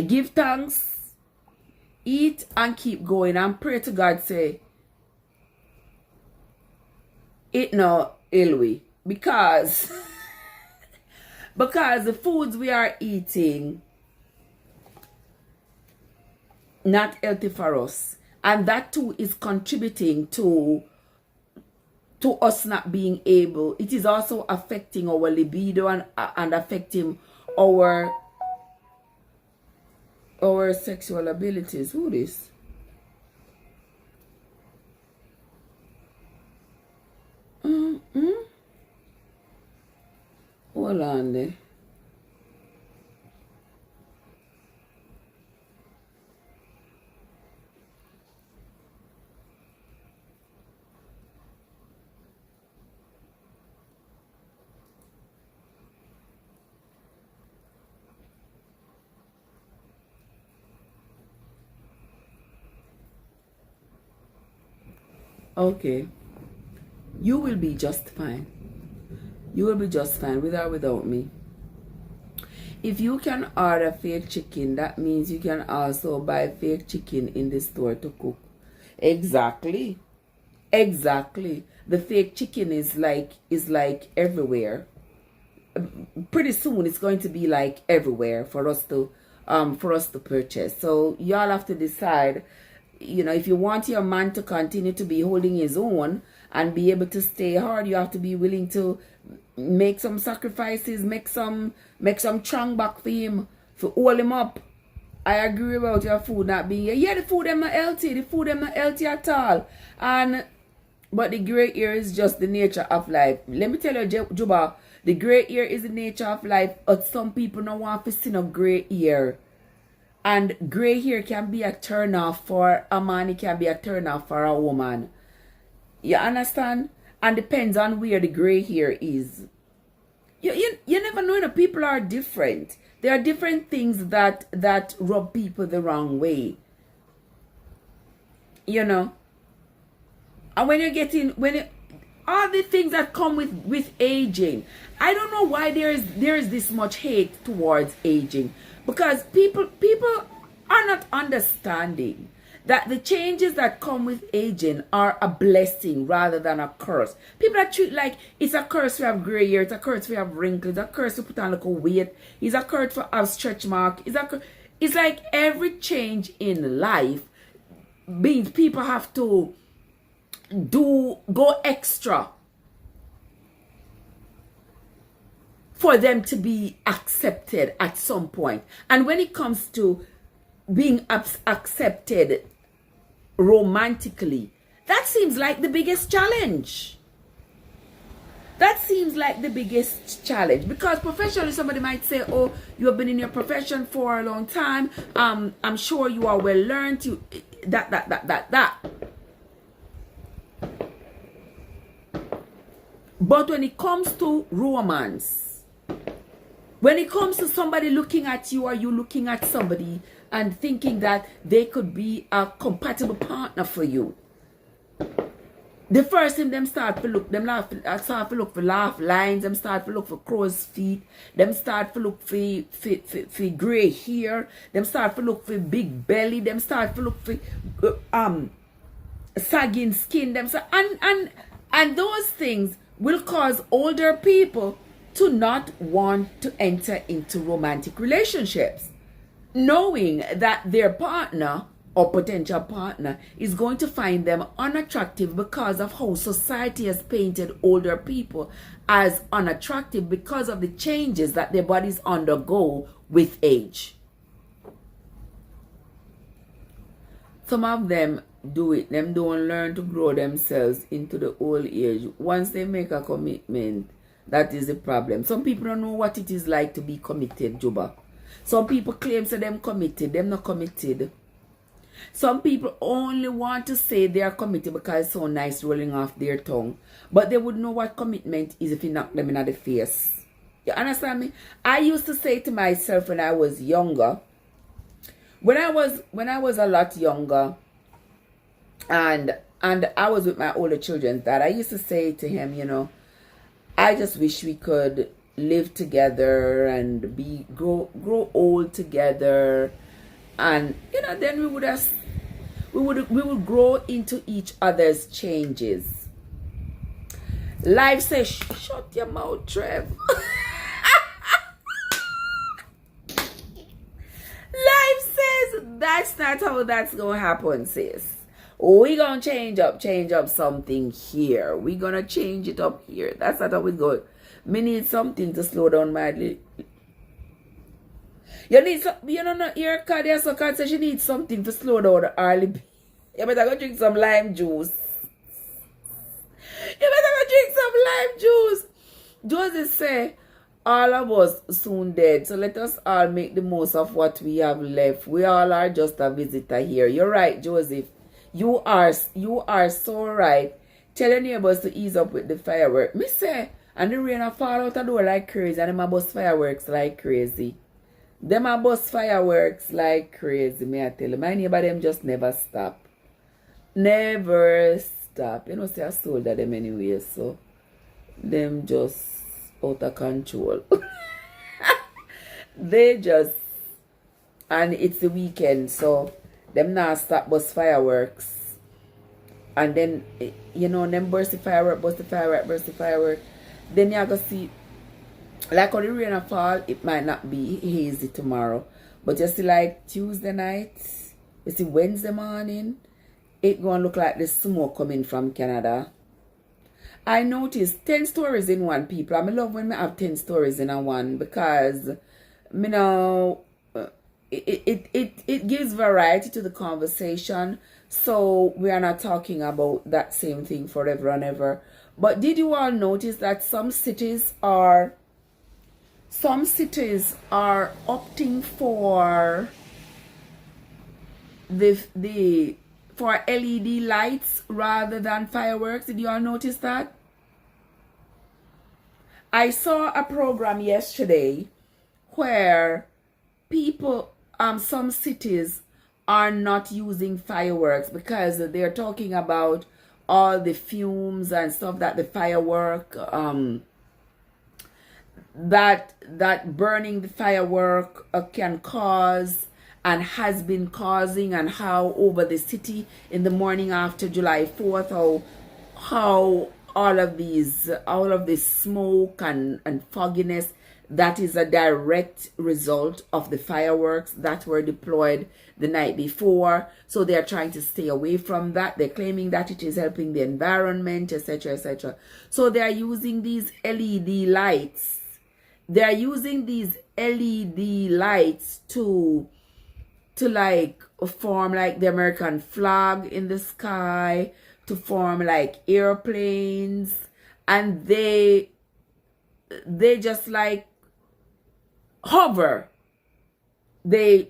give thanks, eat and keep going and pray to God say it no ill because because the foods we are eating not healthy for us, and that too is contributing to us not being able. It is also affecting our libido and affecting our sexual abilities. Who this? Hold on there. Okay. You will be just fine. You will be just fine with or without me. If you can order fake chicken, that means you can also buy fake chicken in the store to cook. Exactly. Exactly. The fake chicken is like everywhere. Pretty soon it's going to be like everywhere for us to purchase. So y'all have to decide, you know, if you want your man to continue to be holding his own and be able to stay hard, you have to be willing to make some sacrifices, make some trang back for him, to hold him up. I agree about your food not being here. Yeah, the food them not healthy. The food them not healthy at all. But the gray hair is just the nature of life. Let me tell you, Juba, the gray hair is the nature of life. But some people don't want to see no gray hair. And gray hair can be a turn off for a man, it can be a turn off for a woman. You understand? And depends on where the gray hair is. You never know that people are different. There are different things that rub people the wrong way. You know? And when you're getting, all the things that come with aging, I don't know why there is this much hate towards aging. Because people are not understanding that the changes that come with aging are a blessing rather than a curse. People are treat like it's a curse to have gray hair, it's a curse to have wrinkles, it's a curse to put on like a weight, it's a curse to have stretch mark. It's like every change in life means people have to go extra for them to be accepted at some point. And when it comes to being accepted romantically, that seems like the biggest challenge. That seems like the biggest challenge. Because professionally, somebody might say, oh, you have been in your profession for a long time. I'm sure you are well learned. That. But when it comes to romance, when it comes to somebody looking at you or you looking at somebody and thinking that they could be a compatible partner for you, the first thing them start to look, start to look for laugh lines, them start to look for crow's feet, them start to look for gray hair, them start to look for big belly, them start to look for sagging skin, them and those things will cause older people to not want to enter into romantic relationships, knowing that their partner or potential partner is going to find them unattractive because of how society has painted older people as unattractive because of the changes that their bodies undergo with age. Some of them do it. Them don't learn to grow themselves into the old age. Once they make a commitment, that is the problem. Some people don't know what it is like to be committed, Juba. Some people claim to them committed. Them not committed. Some people only want to say they are committed because it's so nice rolling off their tongue. But they would know what commitment is if you knock them in the face. You understand me? I used to say to myself when I was younger, when I was a lot younger, and I was with my older children, that I used to say to him, you know, I just wish we could live together and grow old together. And you know, then we would grow into each other's changes. Life says, shut your mouth, Trev. Life says that's not how that's gonna happen, sis. We gonna change up something here. We gonna change it up here. That's not how it goes. Me need something to slow down my. You need some, you know, your cardiac so can't say she needs something to slow down the early. You better go drink some lime juice. You better go drink some lime juice. Joseph say, all of us soon dead. So let us all make the most of what we have left. We all are just a visitor here. You're right, Joseph. You are so right. Tell your neighbors to ease up with the fireworks. Me say, and the rain fall out the door like crazy, and them a bust fireworks like crazy. Them a bust fireworks like crazy, may I tell you. My neighbor them just never stop. Never stop. You know, say I sold them anyway, so them just out of control. They just, and it's the weekend, so them not stop bust fireworks. And then, you know, them burst the firework. Then you go see, like when the rain fall, it might not be hazy tomorrow. But you see, like Tuesday night, you see Wednesday morning, it gonna look like the smoke coming from Canada. I noticed 10 stories in one, people. I love when I have 10 stories in a one, because, you know, it gives variety to the conversation. So we are not talking about that same thing forever and ever. But did you all notice that some cities are opting for for LED lights rather than fireworks? Did you all notice that? I saw a program yesterday where people, some cities are not using fireworks because they're talking about all the fumes and stuff that the firework, that burning the firework can cause and has been causing, and how over the city in the morning after July 4th, how all of this smoke and fogginess, that is a direct result of the fireworks that were deployed the night before. So they're trying to stay away from that. They're claiming that it is helping the environment, etc., etc. So they're using these LED lights. They're using these LED lights to like form like the American flag in the sky, to form like airplanes, and they just like hover. They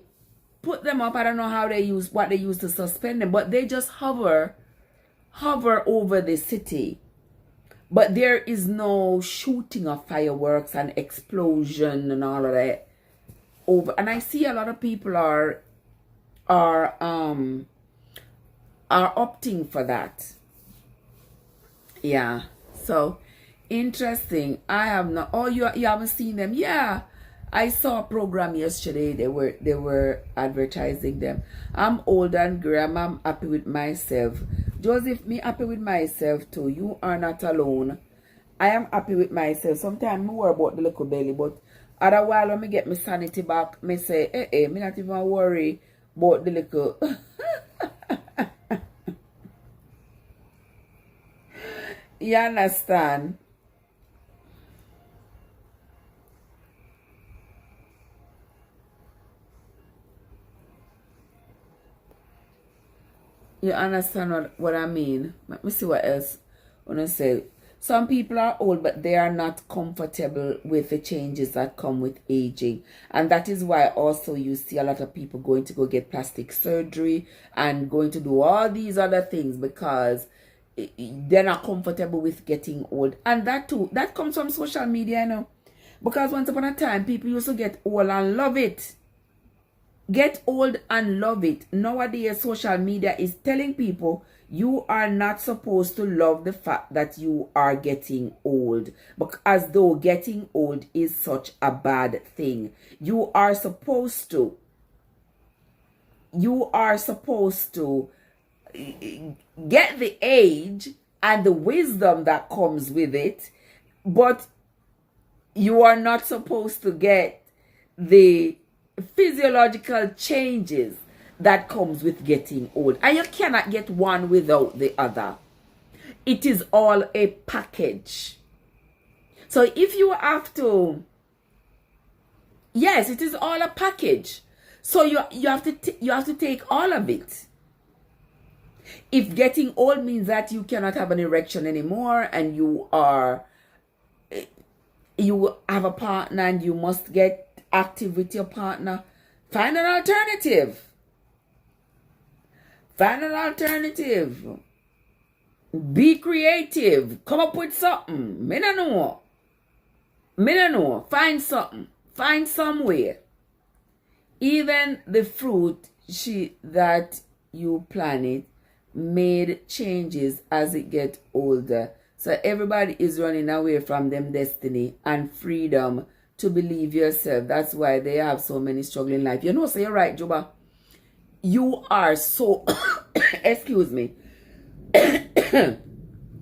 put them up. I don't know how what they use to suspend them, but they just hover over the city. But there is no shooting of fireworks and explosion and all of that over. And I see a lot of people are opting for that. Yeah. So interesting. I have not. Oh, you haven't seen them? Yeah. I saw a program yesterday. They were advertising them. I'm old and gray. I'm happy with myself. Joseph, me happy with myself too. You are not alone. I am happy with myself. Sometimes I worry about the little belly, but other while when I get my sanity back, me say, me not even worry about the little. You understand? You understand what I mean? Let me see what else I want to say. Some people are old, but they are not comfortable with the changes that come with aging. And that is why also you see a lot of people going to go get plastic surgery and going to do all these other things because they're not comfortable with getting old. And that too, that comes from social media, you know. Because once upon a time, people used to get old and love it. Get old and love it. Nowadays, social media is telling people you are not supposed to love the fact that you are getting old. As though getting old is such a bad thing. You are supposed to get the age and the wisdom that comes with it, but you are not supposed to get the physiological changes that comes with getting old. And you cannot get one without the other. It is all a package. So if you have to, yes, it is all a package. So you have to take all of it. If getting old means that you cannot have an erection anymore and you have a partner and you must get active with your partner, find an alternative. Find an alternative. Be creative. Come up with something. Me don't know. Find something. Find some way. Even the fruit that you planted made changes as it get older. So everybody is running away from them destiny and freedom to believe yourself. That's why they have so many struggling life. You know, so you're right, Juba. You are so, excuse me.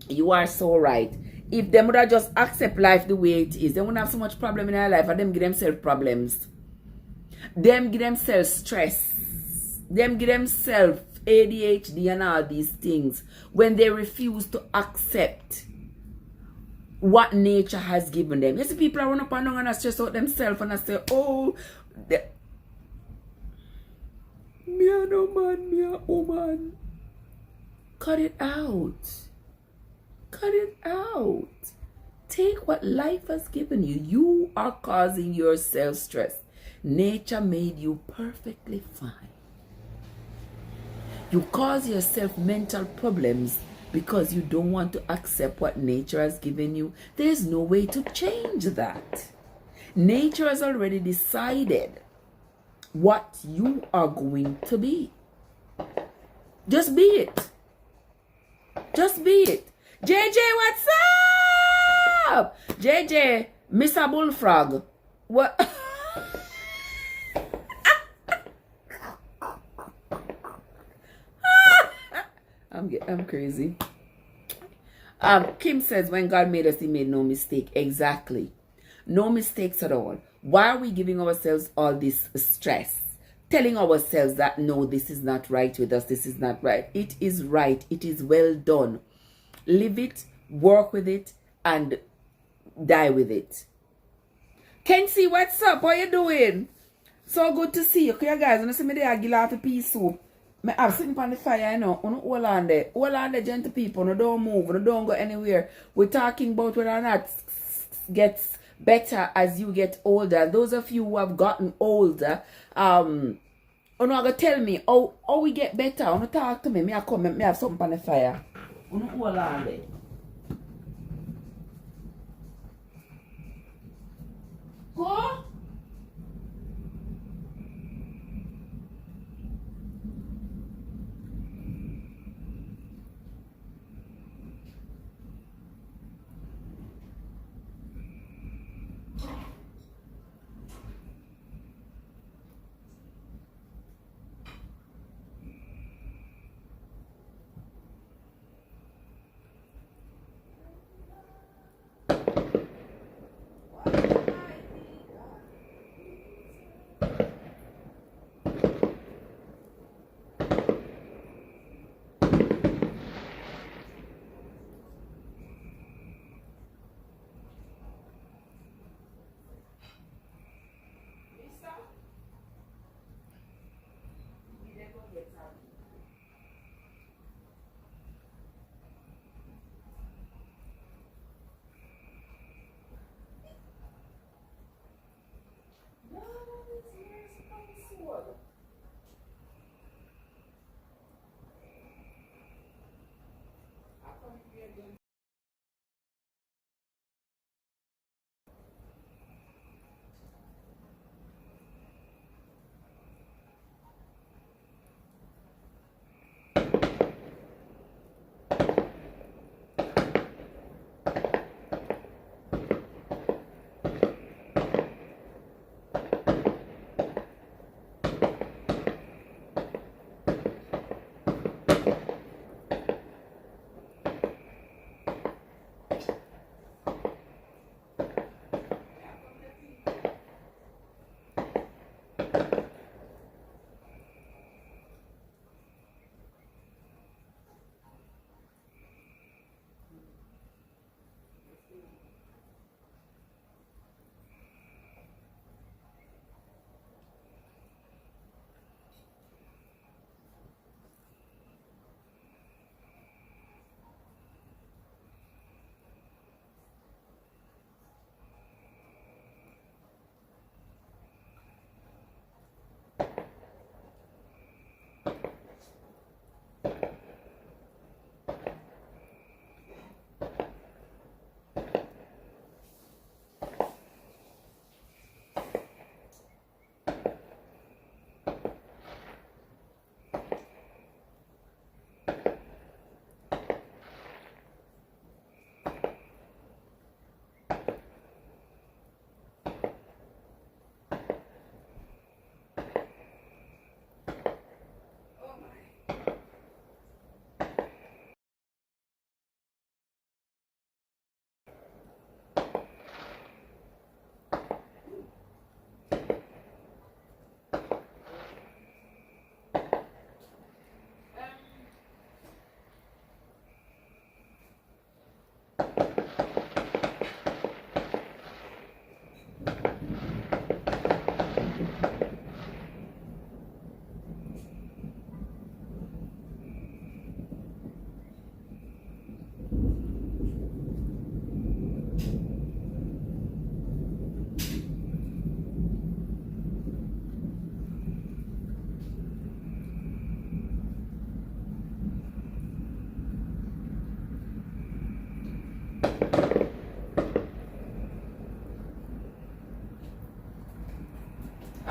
You are so right. If them would have just accept life the way it is, they wouldn't have so much problem in their life and them give themselves problems. Them give themselves stress. Them give themselves ADHD and all these things when they refuse to accept what nature has given them. You see, people are run up and down and stress out themselves and I say, oh, me a no man, me a woman. Cut it out. Cut it out. Take what life has given you. You are causing yourself stress. Nature made you perfectly fine. You cause yourself mental problems because you don't want to accept what nature has given you. There's no way to change that. Nature has already decided what you are going to be. Just be it. Just be it. JJ, what's up? JJ, Mr. Bullfrog. What? I'm crazy. Kim says, when God made us, he made no mistake. Exactly. No mistakes at all. Why are we giving ourselves all this stress? Telling ourselves that, no, this is not right with us. This is not right. It is right. It is well done. Live it, work with it, and die with it. Kenzie, what's up? What you doing? So good to see you. Okay, guys, when you see me there, I give off a piece soup. I'm sitting on the fire, you know. Hold on there. Hold on there, gentle people. No, don't move. No, don't go anywhere. We're talking about whether or not gets better as you get older. Those of you who have gotten older, you know, gonna tell me how we get better. You know, talk to me. Me I come. Me have something on the fire. You know, hold on there.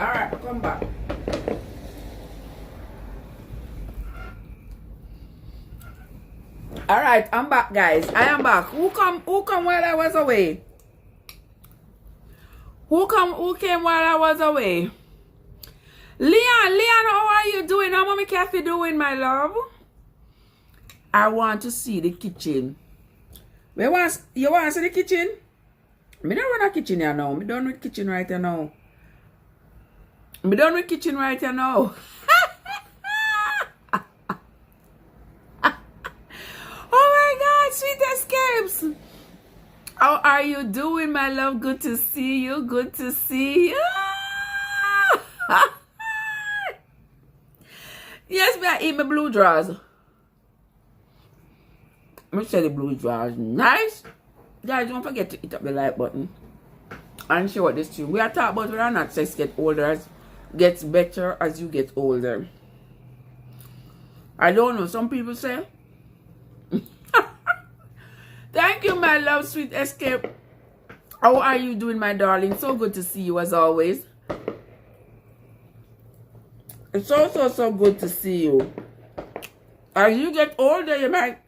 Alright, come back. Alright, I'm back, guys. I am back. Who come while I was away? Who came while I was away? Leon, how are you doing? How Mommy Kathy doing, my love? I want to see the kitchen. You want to see the kitchen? Me don't run a kitchen here now. Me done with kitchen right here now. Me done with kitchen right here now. Oh my God, sweet escapes. How are you doing, my love? Good to see you. Good to see you. Yes, me I eat my blue drawers. Me say the blue drawers nice. Guys, don't forget to hit up the like button and share what this stream. We are talking about whether or not sex gets older, gets better as you get older. I don't know. Some people say. Thank you, my love, sweet escape. How are you doing, my darling? So good to see you as always. It's so good to see you. As you get older, you might.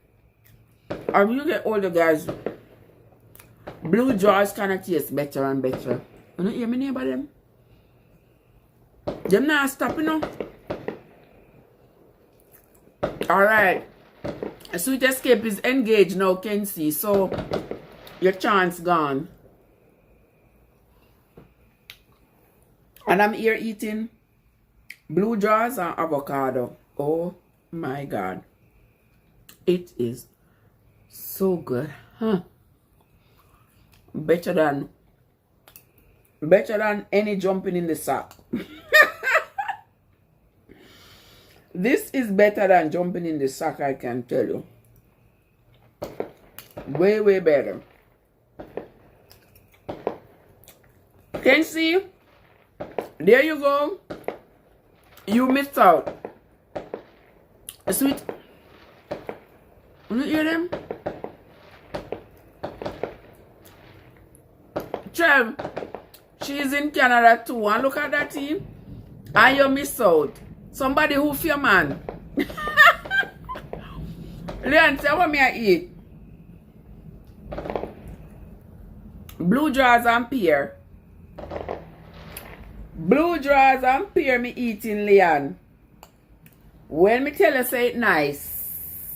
As you get older, guys, blue drawers kind of taste better and better. You don't hear me neighbor them? Them not stop, you know. Alright. Sweet escape is engaged now, can see. So your chance gone. And I'm here eating blue drawers and avocado. Oh my God. It is so good. Huh. Better than any jumping in the sack. This is better than jumping in the sack, I can tell you. Way better. Can you see? There you go. You missed out. Sweet. You hear them? Trev, she's in Canada too. And look at that team. And you miss out. Somebody who fear man. Leon, say what me I eat? Blue drawers and pear. Blue drawers and pear me eating, Leon. When me tell you say it nice.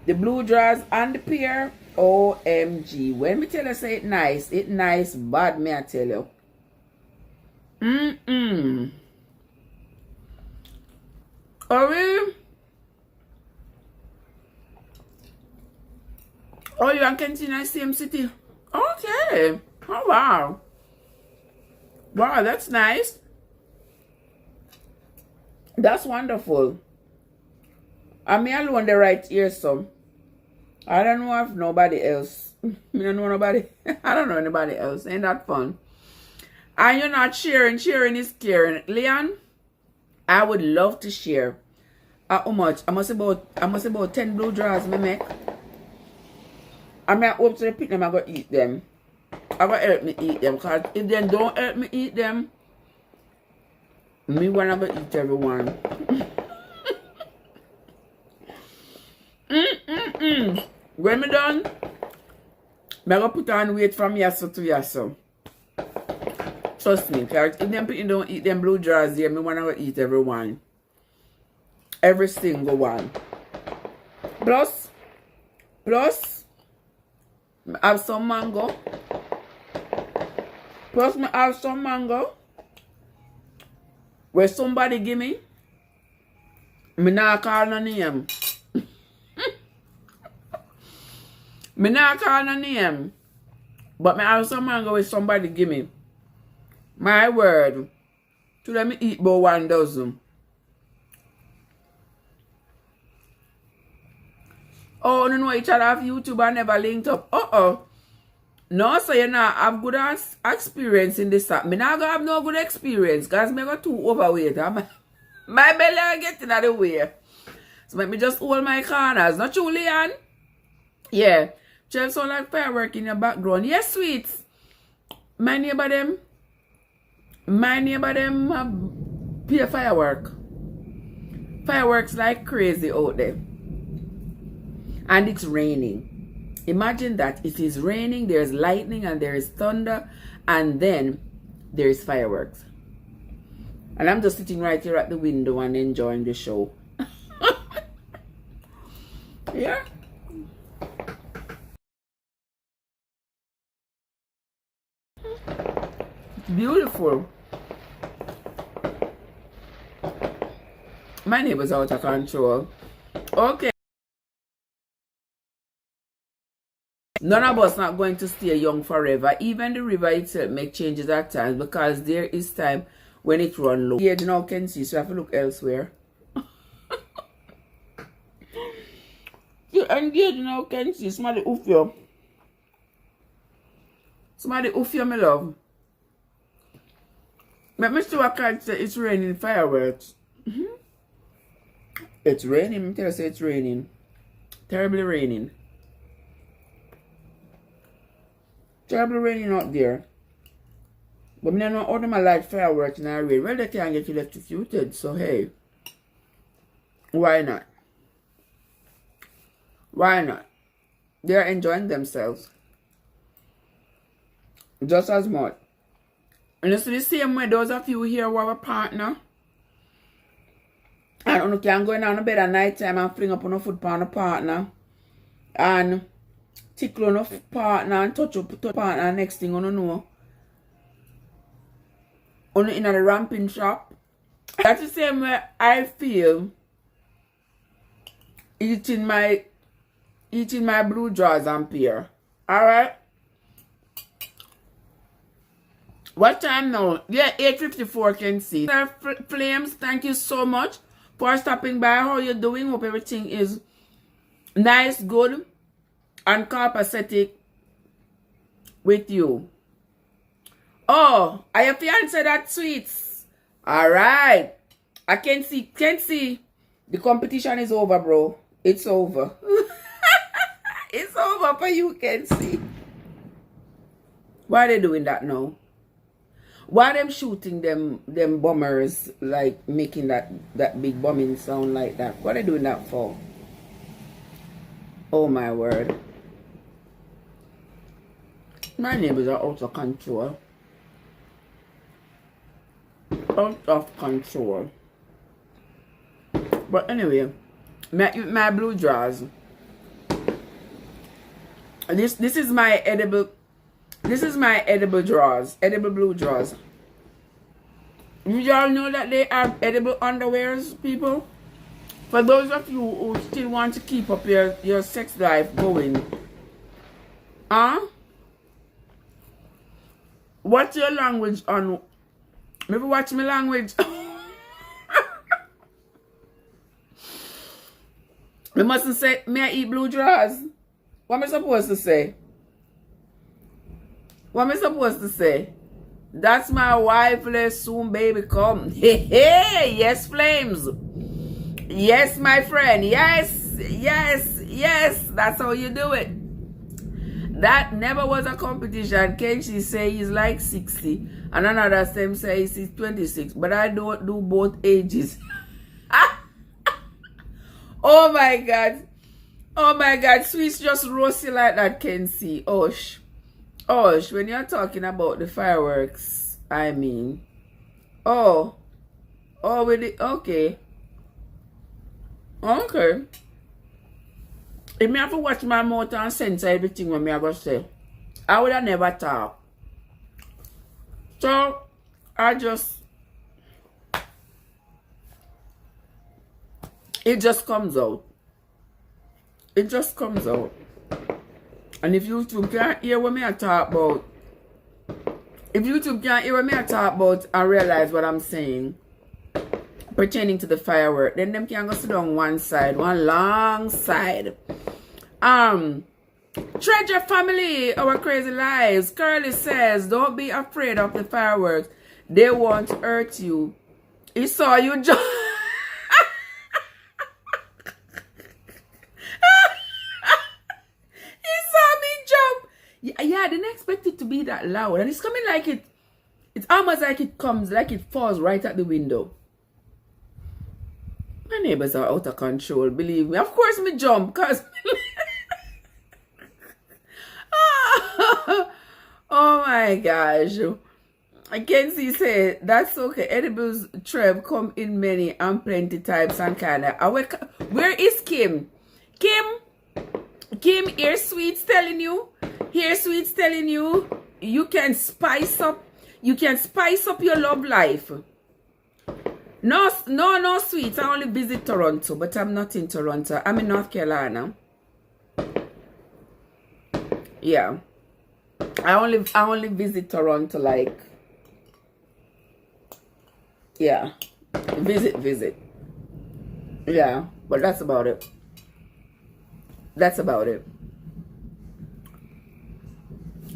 The blue drawers and the pear. OMG. When me tell you say it nice bad, me I tell you. Oh, really? Oh, you and Kenty in the same city? Okay. Oh, wow. Wow, that's nice. That's wonderful. I'm me alone the right here, so. I don't know if nobody else. I don't know nobody. I don't know anybody else. Ain't that fun? And you're not sharing. Sharing is caring. Leon, I would love to share. How much? I must about 10 blue drawers me make. I may hope to pick them. I go eat them. I go help me eat them. Cause if they don't help me eat them, me wanna go eat everyone. When me done, me go put on weight from yasso to yasso. Trust me, cause if them people don't eat them blue drawers there, me wanna go eat everyone. Every single one. Plus, I have some mango. Plus, I have some mango. Where somebody give me not call no name. Me not call no name. But I have some mango where somebody give me. My word. To let me eat about 1 dozen. Oh, no, each other have YouTube and never linked up. No, so you not have good experience in this app. Me not gonna have no good experience because me got too overweight. My belly getting out of the way. So let me just hold my corners. Not true, Leon? Yeah. Just sound like firework in your background. Yes, sweets. My neighbor them. My neighbor them pay firework. Fireworks like crazy out there. And it's raining. Imagine that. It is raining, there's lightning and there is thunder, and then there is fireworks. And I'm just sitting right here at the window and enjoying the show. Yeah. It's beautiful. My neighbor's out of control. Okay. None of us not going to stay young forever. Even the river itself make changes at times because there is time when it run low. Yeah, you now can see, so I have to look elsewhere. You engage now can see somebody oof you. Somebody oof you, my love. But Mr. Wakad say it's raining fireworks. It's raining. I tell you, say it's raining. Terribly raining. Terribly raining out there. But I don't know how them light fireworks in the rain. Well, they can get electrocuted. So, hey. Why not? Why not? They're enjoying themselves. Just as much. And it's the same way those of you here who have a partner. And you can go in on the bed at night time and fling up on the foot on the partner. And tickle on the partner and touch up the partner. And next thing you know. On in the ramping shop. That's the same way I feel eating my blue jaws and pear. Alright? What time now? Yeah, 8:54 can see. Flames, thank you so much for stopping by. How you doing? Hope everything is nice, good, and copacetic with you. Oh, are your fiance that Szcx? Alright. I can see. The competition is over, bro. It's over. It's over for you, can see. Why are they doing that now? Why are them shooting them bombers, like making that big bombing sound like that? What are they doing that for? Oh my word. My neighbors are out of control. Out of control. But anyway, my blue drawers. This is my edible. This is my edible drawers. Edible blue drawers. You all know that they are edible underwears, people? For those of you who still want to keep up your sex life going. What's your language on? Maybe watch my language. I mustn't say, may I eat blue drawers? What am I supposed to say? What am I supposed to say? That's my wife, let's soon baby come. Hey, hey, yes, Flames. Yes, my friend. Yes, yes, yes. That's how you do it. That never was a competition. Kenshi say he's like 60. And another same says he's 26. But I don't do both ages. Oh my God. Oh my God. Szcx just roast you like that, Kenshi. Osh. Osh, when you're talking about the fireworks, I mean. Oh. Oh, with it. Okay. Okay. If me have to watch my mouth and censor everything when me have to say, I would have never talk. So, it just comes out. It just comes out. And if YouTube can't hear what me I talk about, and realize what I'm saying, pertaining to the firework, then them can go sit down one side, one long side. Treasure family, our crazy lives. Curly says, don't be afraid of the fireworks. They won't hurt you. He saw you jump. He saw me jump. Yeah, I didn't expect it to be that loud. And it's coming like It's almost like it comes, like it falls right at the window. My neighbors are out of control, believe me. Of course me jump, cause oh my gosh. I can see say that's okay. Edibles Trev come in many and plenty types and kind of. Where is Kim? Kim, here Sweets telling you. Here Sweets telling you you can spice up your love life. No, Sweets. I only visit Toronto, but I'm not in Toronto. I'm in North Carolina. Yeah. I only visit Toronto, like, yeah. Visit. Yeah, but that's about it.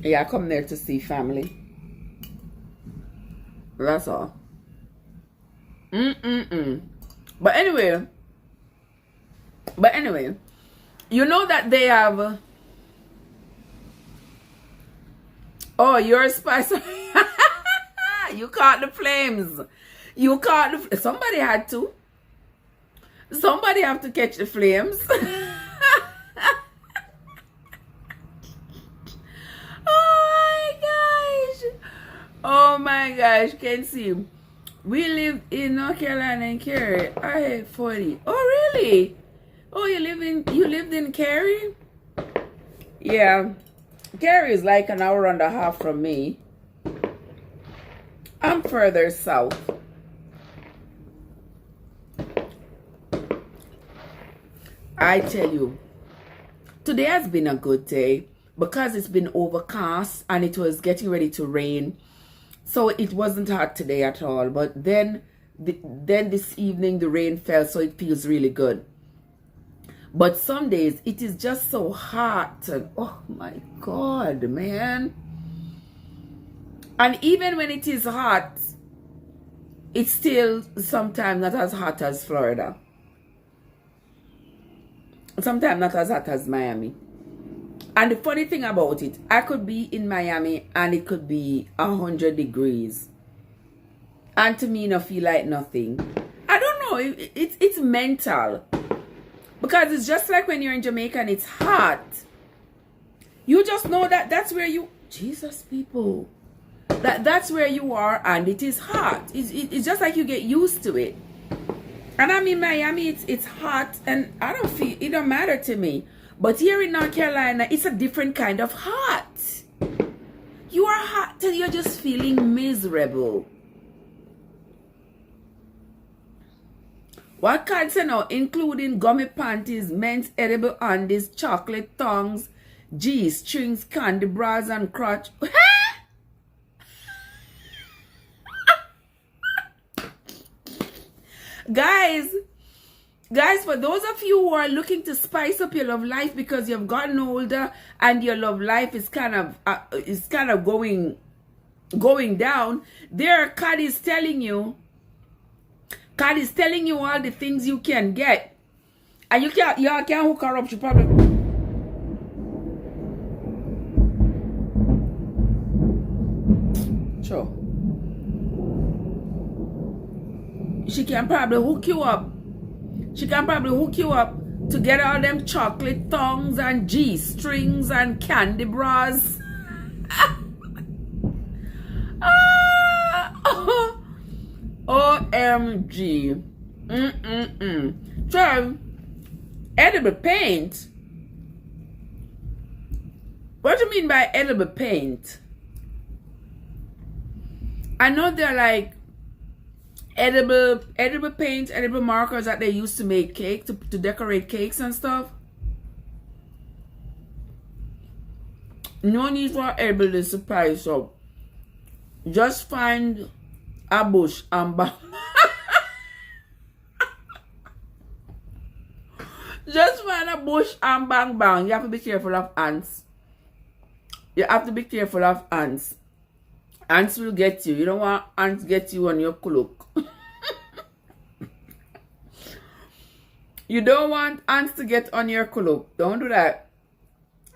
Yeah, I come there to see family. That's all. But anyway, you know that they have. Oh, you're a spice. You caught the flames. Somebody had to. Somebody have to catch the flames. Oh my gosh, can see. We live in North Carolina and Cary. I hate 40. Oh really? Oh, you lived in Cary? Yeah. Cary is like an hour and a half from me. I'm further south. I tell you, today has been a good day because it's been overcast and it was getting ready to rain. So it wasn't hot today at all. But then this evening the rain fell, so it feels really good. But some days it is just so hot. And oh my God, man. And even when it is hot, it's still sometimes not as hot as Florida. Sometimes not as hot as Miami. And the funny thing about it, I could be in Miami and it could be 100 degrees. And to me, I feel like nothing. I don't know. It's mental. Because it's just like when you're in Jamaica and it's hot. You just know that that's where you... Jesus, people. That's where you are and it is hot. It's just like you get used to it. And I'm in Miami, it's hot and I don't feel... It don't matter to me. But here in North Carolina, it's a different kind of hot. You are hot till you're just feeling miserable. What cards say now? Including gummy panties, men's edible undies, chocolate tongues, G-strings, candy bras, and crotch. Guys, for those of you who are looking to spice up your love life because you've gotten older and your love life is kind of going down, there God is telling you all the things you can get, and y'all can't hook her up. She probably sure she can probably hook you up. She can probably hook you up to get all them chocolate tongues and G-strings and candy bras. OMG. So, edible paint? What do you mean by edible paint? I know they're like edible paint, edible markers that they used to make cake, to decorate cakes and stuff. No need for edible to spice up. Just find a bush and bang. Just find a bush and bang bang. You have to be careful of ants. Ants will get you. You don't want ants to get you on your cloak. You don't want ants to get on your cloak. Don't do that.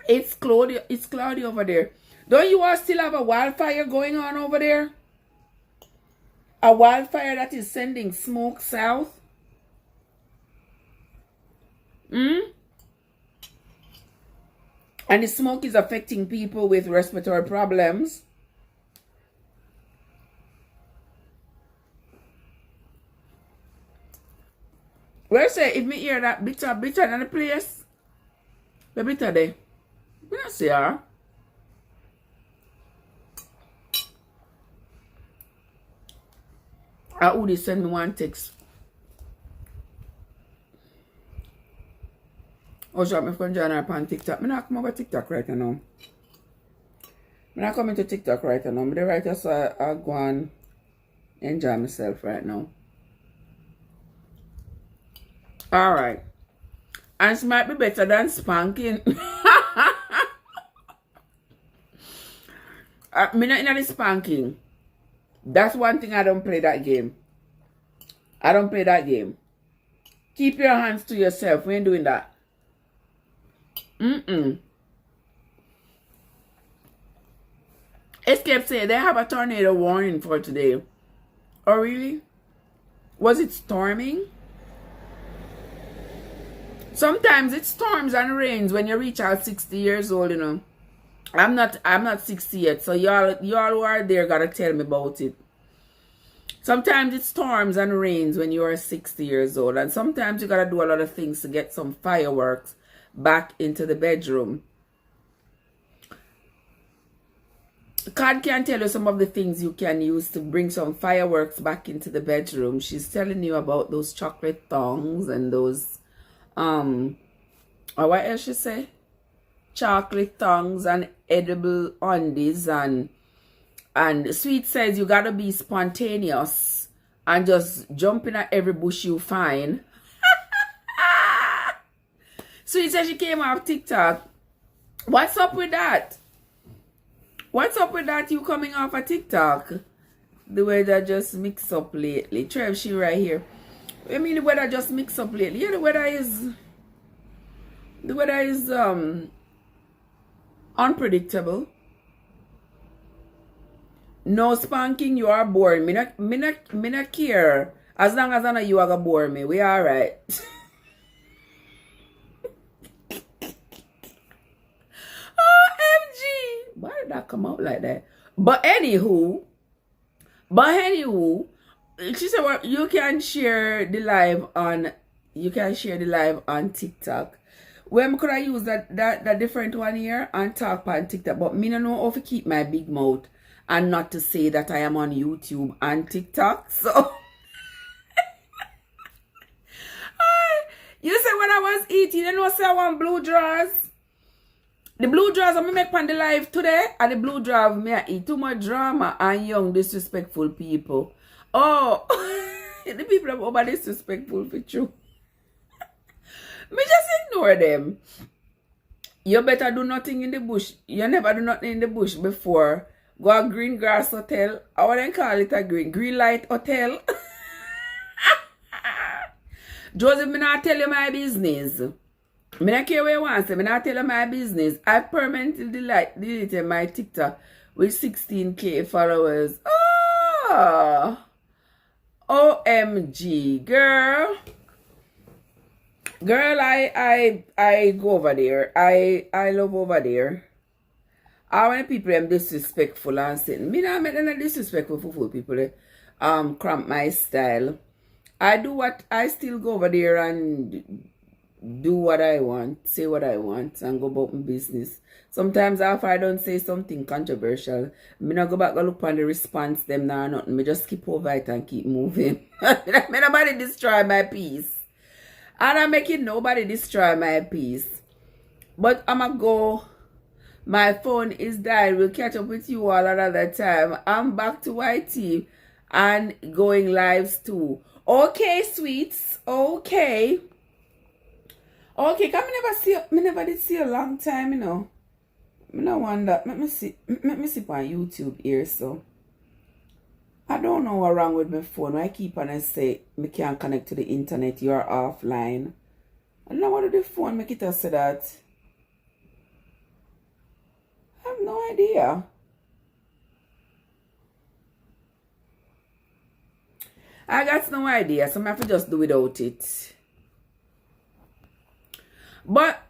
It's cloudy over there. Don't you all still have a wildfire going on over there? A wildfire that is sending smoke south. And the smoke is affecting people with respiratory problems. Well, say, if me hear that bitter in the place, the bitter there. I don't see her. I would send me one text. Oh, shop my friend join her on TikTok. I'm not come over TikTok right now. I'm not coming to TikTok right now. I'm the writer, so I'll go and enjoy myself right now. Alright. And it might be better than spanking. Me not in the spanking. That's one thing I don't play that game. I don't play that game. Keep your hands to yourself. We ain't doing that. Szcx say they have a tornado warning for today. Oh really? Was it storming? Sometimes it storms and rains when you reach out 60 years old, you know. I'm not 60 yet, so y'all who are there gotta tell me about it. Sometimes it storms and rains when you are 60 years old, and sometimes you gotta do a lot of things to get some fireworks back into the bedroom. Card can tell you some of the things you can use to bring some fireworks back into the bedroom. She's telling you about those chocolate thongs and those or what else she say? Chocolate thongs and edible undies, and Szcx says you gotta be spontaneous and just jumping at every bush you find. Szcx says she came off TikTok. What's up with that? What's up with that? You coming off a TikTok? The weather just mix up lately. Trev, she right here. I mean, the weather just mix up lately. Yeah, the weather is unpredictable. No spanking, you are boring. Me not care. As long as I know you are gonna bore me, we alright. OMG! Why did that come out like that? But anywho, she said, well, you can share the live on TikTok. When could I use that different one here and talk on TikTok? But me don't know how to keep my big mouth and not to say that I am on YouTube and TikTok. So you said when I was eating, you know, say I want blue drawers. The blue drawers I make on the live today, and the blue drawers me I eat too much drama and young disrespectful people. Oh, the people are over disrespectful for you. Me just ignore them. You better do nothing in the bush. You never do nothing in the bush before. Go to Green Grass Hotel. I want to call it a Green Light Hotel. Joseph, me not tell you my business. Me not care what you want to say. Me not tell you my business. I permanently deleted my TikTok with 16K followers. Oh, OMG, girl. Girl, I go over there. I love over there. I want people am disrespectful and saying me not make them disrespectful for people cramp my style. I still go over there and do what I want, say what I want, and go about my business. Sometimes after I don't say something controversial, me not go back and look on the response them now nothing. Me just skip over it and keep moving. Me nobody destroy my peace. And I'm making nobody destroy my peace. But I'ma go. My phone is dying. We'll catch up with you all another time. I'm back to YT and going lives too. Okay, sweets. Okay. Okay, come me never did see a long time, you know. Me no wonder. Let me see on YouTube here, so. I don't know what's wrong with my phone. I keep on and say me can't connect to the internet, you're offline. I don't know what the phone make it say that. I have no idea. I got no idea, so I have to just do without it. But,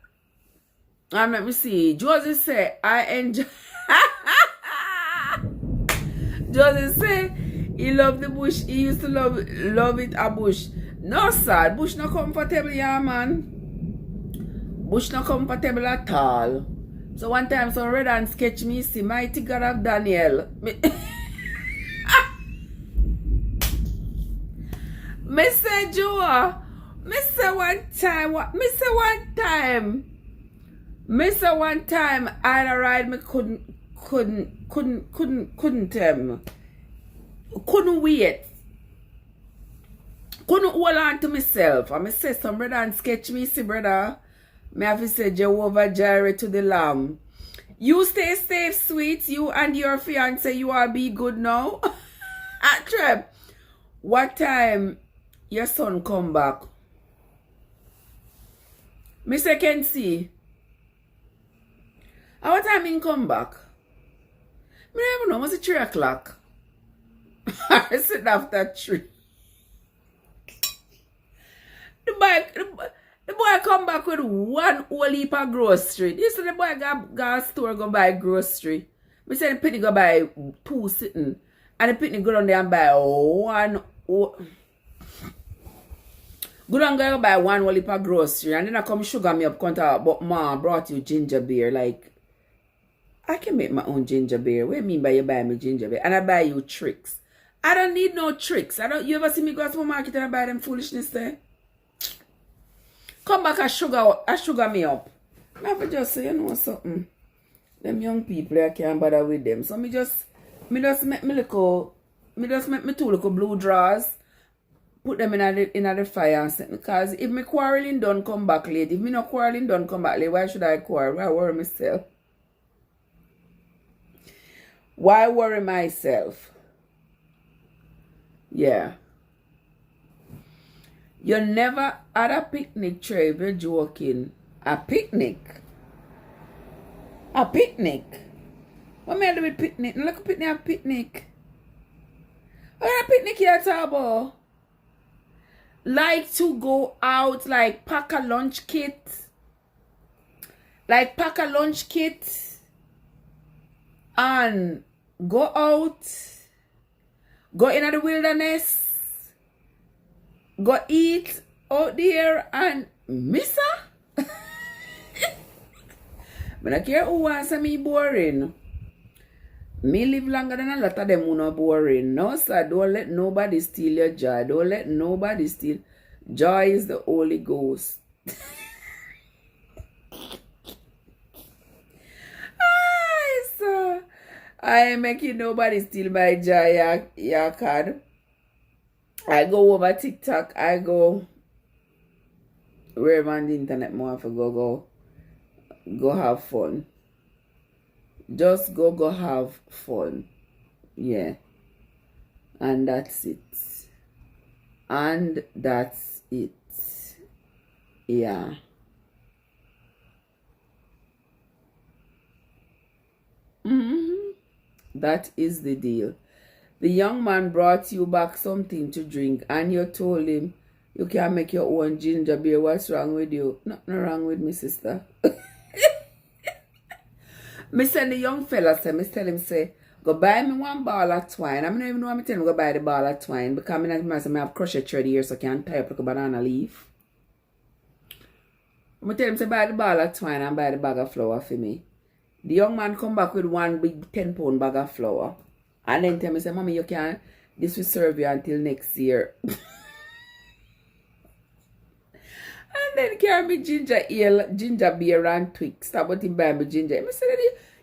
let me see. Josie say, I enjoy. Josie say, he loved the bush. He used to love it a bush. No, sir. Bush not comfortable, yeah, man. Bush not comfortable at all. So one time, some red and sketch me, see, mighty God of Daniel. Me say, Joe, me say one time, I had a ride, me couldn't wait. Couldn't hold on to myself. And me say, some brother and sketch me, see, brother. Me have to say, Jehovah Jireh to the Lamb. You stay safe, sweet. You and your fiance, you all be good now. Treb, what time your son come back? Mr. Kenzie, at what time he come back? Me don't even know. Was it 3 o'clock? I said after 3. The boy come back with one whole heap of grocery. You see the boy go to store go buy grocery. Me say the penny go buy 2 sitting. And the penny go down there and buy one. Go down go buy one whole heap of grocery. And then I come sugar me up counter. But ma brought you ginger beer. Like, I can make my own ginger beer. What do you mean by you buy me ginger beer? And I buy you tricks. I don't need no tricks. You ever see me go to the market and I buy them foolishness there? Come back and sugar me up. I have to just say, you know something. Them young people, I can't bother with them. So me just make me 2 little blue drawers, put them in the fire and set. Because if me quarreling don't come back late, if me not quarreling don't come back late, why should I quarrel? Why worry myself? Why worry myself? Yeah. You never had a picnic, Trey, you're joking. A picnic? A picnic? What may I do with picnic? Look at picnic, a picnic. What kind of picnic you talking about? Like to go out, like pack a lunch kit. Like pack a lunch kit. And go out. Go into the wilderness. Go eat out there and missa. I don't care who wants me boring. Me live longer than a lot of them who not boring. No, sir, don't let nobody steal your joy. Don't let nobody steal. Joy is the Holy Ghost. So I ain't making nobody steal my joy, your card. I go over TikTok. I go wherever on the internet more for go have fun. Just go have fun. Yeah. And that's it. And that's it. Yeah. That is the deal. The young man brought you back something to drink and you told him you can't make your own ginger beer. What's wrong with you? Nothing wrong with me, sister. Me send the young fella, me tell him, say, go buy me one ball of twine. I don't even know what I tell him go buy the ball of twine because I have crochet thread here so I can tie up like a banana leaf. I tell him, say, buy the ball of twine and buy the bag of flour for me. The young man come back with one big 10-pound bag of flour. And then tell me, say, Mommy, you can't, this will serve you until next year. And then carry me ginger beer and Twix. Stop what him buy me ginger.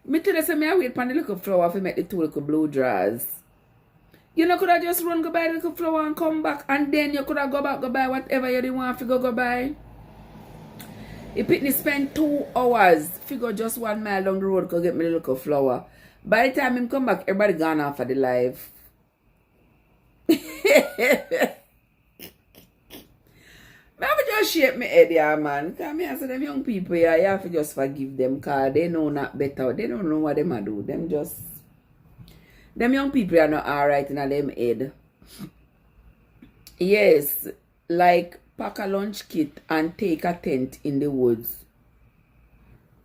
Me tell you, say, I wait for the little flour to make the 2 little blue drawers. You know, could I just run go buy the little flour and come back. And then you could have go back, go buy whatever you didn't want to go buy. If Pitney spend 2 hours, figure just 1 mile down the road to get me the little flour. By the time him come back, everybody gone off of the live. I have to just shake my head, yeah, man. Because I say them young people, yeah, you have to just forgive them because they know not better. They don't know what they might do. Them young people are not alright in them head. Yes, like pack a lunch kit and take a tent in the woods.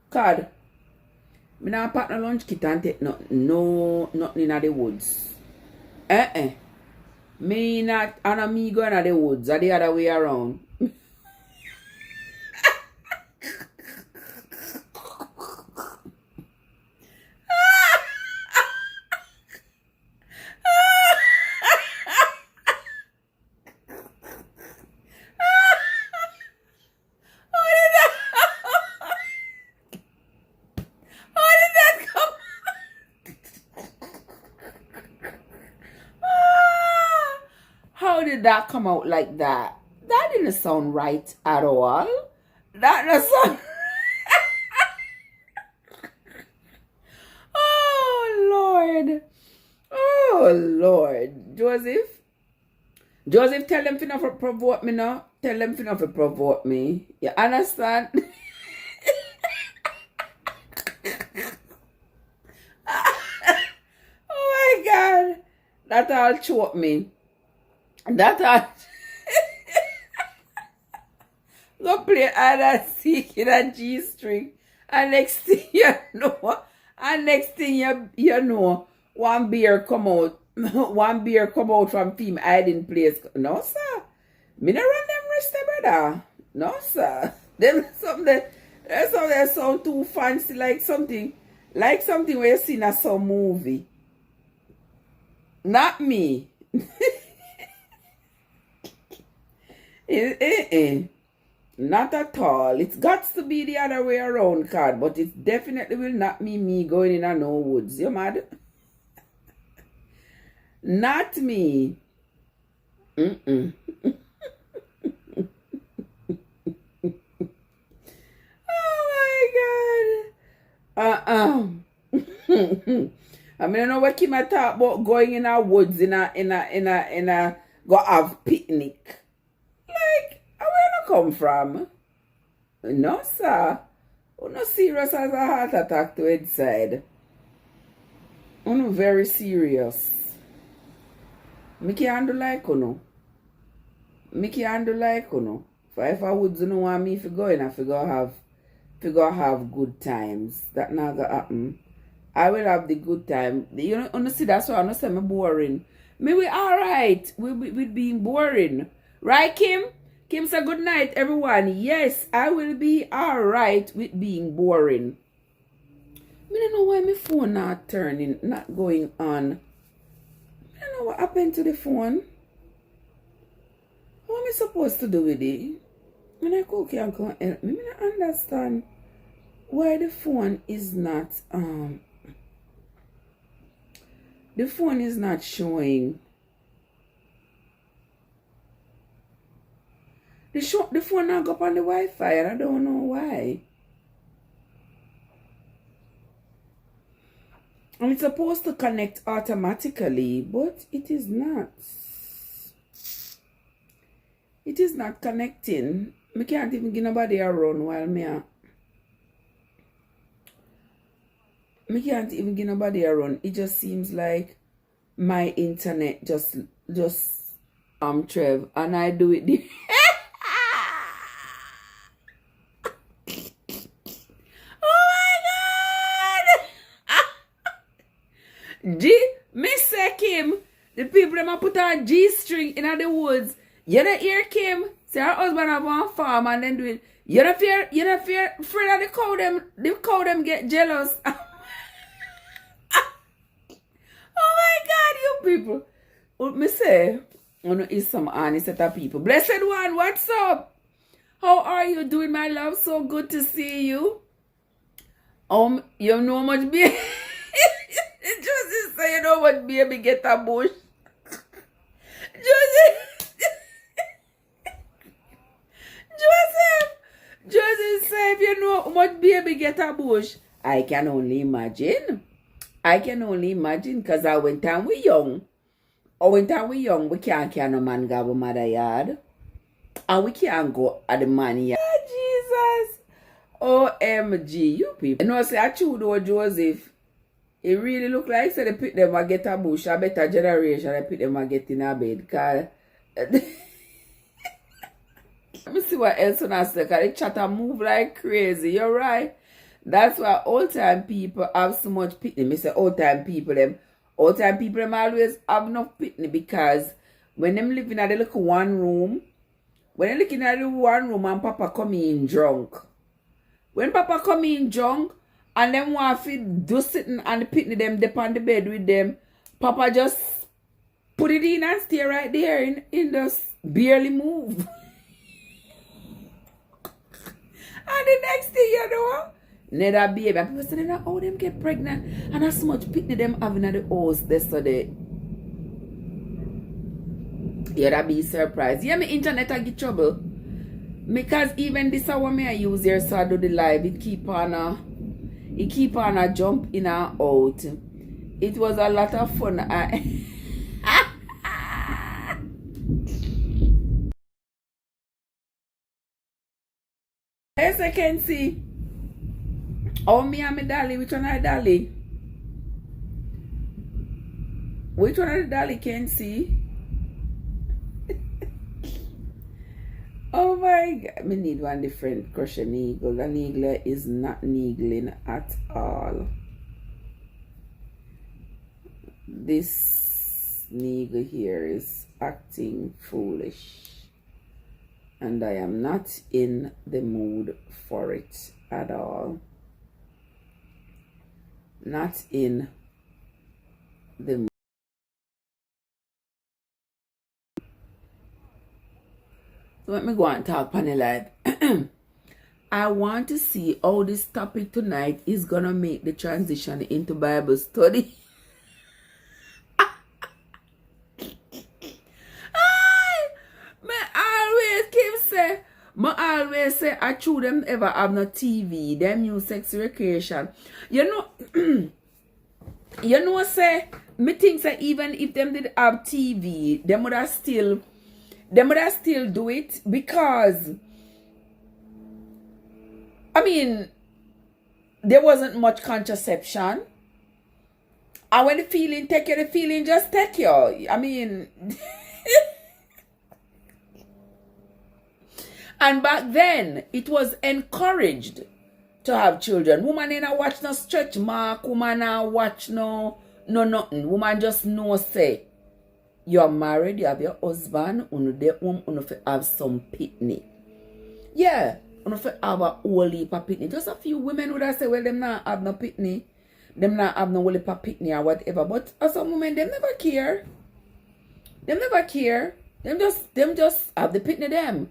God, me not pack no lunch kit and take nothing in the woods. Me not, and me going to the woods, or the other way around. How did that come? How did that come out like that? That didn't sound right at all. That doesn't sound. Oh Lord. Oh Lord. Joseph, tell them to not provoke me now. Tell them to not provoke me. You understand? Oh my God. That all choke me. That all. Go play hide and seek in a G string. And next thing you know, one beer come out. One beer come out from film hiding place. No, sir. Me not run them rest, brother. No, sir. Them something that sound too fancy, like something where you seen in some movie. Not me. Not at all. It's got to be the other way around, card, but it definitely will not be me going in a no woods. You mad? Not me. Oh my God. I mean, I know what Kim talk about going in a woods in a go have picnic. Like, where you come from? No, sir. You're not serious as a heart attack to head side. You're very serious. Me can't do like you. Me can't do like you. If I would you know want me to go in, I figure have good times. That not gonna happen. I will have the good time. You know, see, that's why I'm not saying me boring. Me we alright. We being boring. Right, Kim? Kim say good night, everyone. Yes, I will be alright with being boring. I don't know why my phone not turning, not going on. I don't know what happened to the phone. What am I supposed to do with it? When I cook and come help me, I don't understand why the phone is not showing. The phone not go up on the Wi-Fi and I don't know why. And it's supposed to connect automatically, but it is not. It is not connecting. I can't even get nobody around while I can't even get nobody around. It just seems like my internet just Trev, and I do it the me say Kim, the people them a put a G string in the woods. You don't hear Kim? Say her husband have one farm and then do it. You don't fear afraid of the cow them get jealous. Oh my God, you people. What me say? Is some honest set of people. Blessed one, what's up? How are you doing, my love? So good to see you. You know how much baby. Joseph say you know what baby get a bush. Joseph say if you know how much baby get a bush. I can only imagine. Because when time we young, we can't carry no man go our mother yard. And we can't go at the man yard. Oh, Jesus. OMG, you people. You know, say I choose though, Joseph. It really look like say they pick them and get a bush. A better generation, they pick them and get in a bed. Cause Let me see what else on us because the chatter move like crazy. You're right. That's why old time people have so much pitney. Me say old time people them always have enough pitney because when them living at the little one room, when they looking at the one room and Papa come in drunk. When Papa come in drunk and them want to do sitting and the pitney them dip on the bed with them, Papa just put it in and stay right there in just barely move. And the next thing you know, neither baby. And people say, how them get pregnant? And how much pitney them having at the house yesterday. Yeah, that be surprised. Yeah, my internet I get trouble. Because even this one me I use here, so I do the live. It keep on a jump in and out. It was a lot of fun. As I can see, oh me and my dolly, which one are dolly? Which one are the dolly can see? Oh my God, me need one different crochet needle. The needle is not needling at all. This needle here is acting foolish. And I am not in the mood for it at all. Not in the mood. So let me go and talk panel live. I want to see how this topic tonight is gonna make the transition into Bible study. I always say I true them ever have no TV, them use sex recreation. You know say me think say even if them did have TV, them would have still do it because I mean there wasn't much contraception. And when the feeling take you, the feeling just take you. I mean and back then, it was encouraged to have children. Woman ain't watch no stretch mark. Woman ain't watch no nothing. Woman just know say, you're married, you have your husband, you dey home, you have some pitney. Yeah, you have a whole heap of pitney. Just a few women would have say, well, them not have no pitney. Them not have no whole heap of pitney or whatever. But as some women, them never care. Them never care. Them just have the pitney them.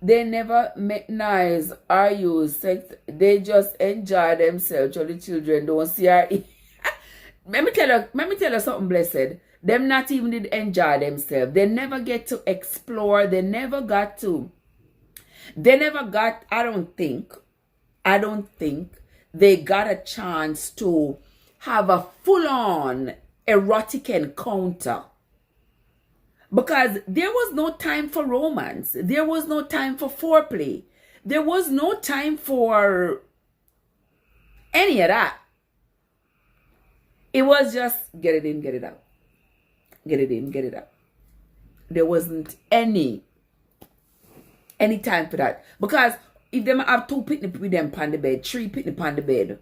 They never make noise or use sex. They just enjoy themselves. So the children don't see her. Let me tell you something blessed. Them not even did enjoy themselves. They never get to explore. I don't think they got a chance to have a full-on erotic encounter. Because there was no time for romance. There was no time for foreplay. There was no time for any of that. It was just get it in, get it out. Get it in, get it out. There wasn't any time for that. Because if them have 2 picnic with them on the bed, 3 picnic on the bed.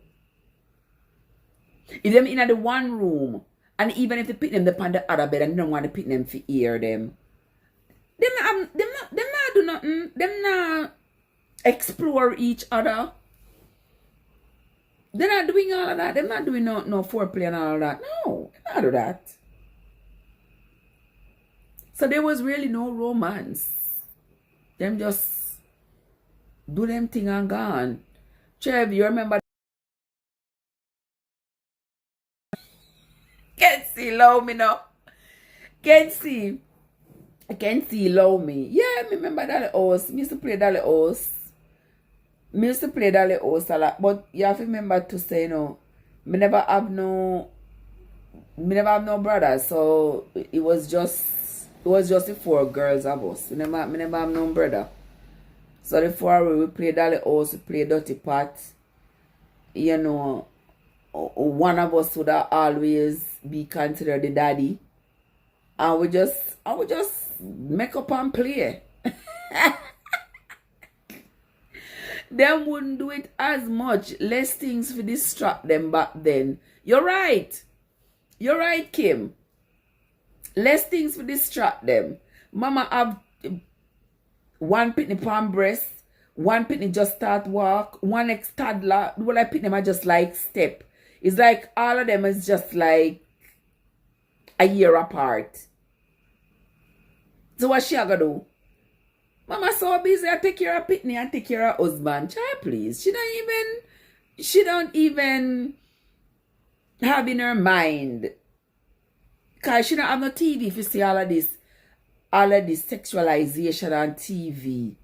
If them in the one room, and even if they pick them upon the other bed and they don't want to pick them for hear them not do nothing. Them not explore each other. They're not doing all of that. They're not doing no foreplay and all of that. No, they're not do that. So there was really no romance. Them just do them thing and gone. Trev, you remember? Can't see love me now. Can't see love me. Yeah, me remember that house. Me used to play that house. A lot. But you have to remember to say, me never have no brothers. So it was just the 4 girls of us. Me never have no brother. So the 4 we played that house, we played dirty pot. One of us would always be considered the daddy, and we just make up and play. Them wouldn't do it as much. Less things to distract them back then. You're right. You're right, Kim. Less things to distract them. Mama have one pitney palm breast, one pitney just start walk, one ex-toddler. Well, I pick them I just like step. It's like all of them is just like a year apart. So what she gonna do? Mama so busy I take care of pitney and take care of husband. Child, please. She don't even have in her mind. Cause she don't have no TV if you see all of this sexualization on TV.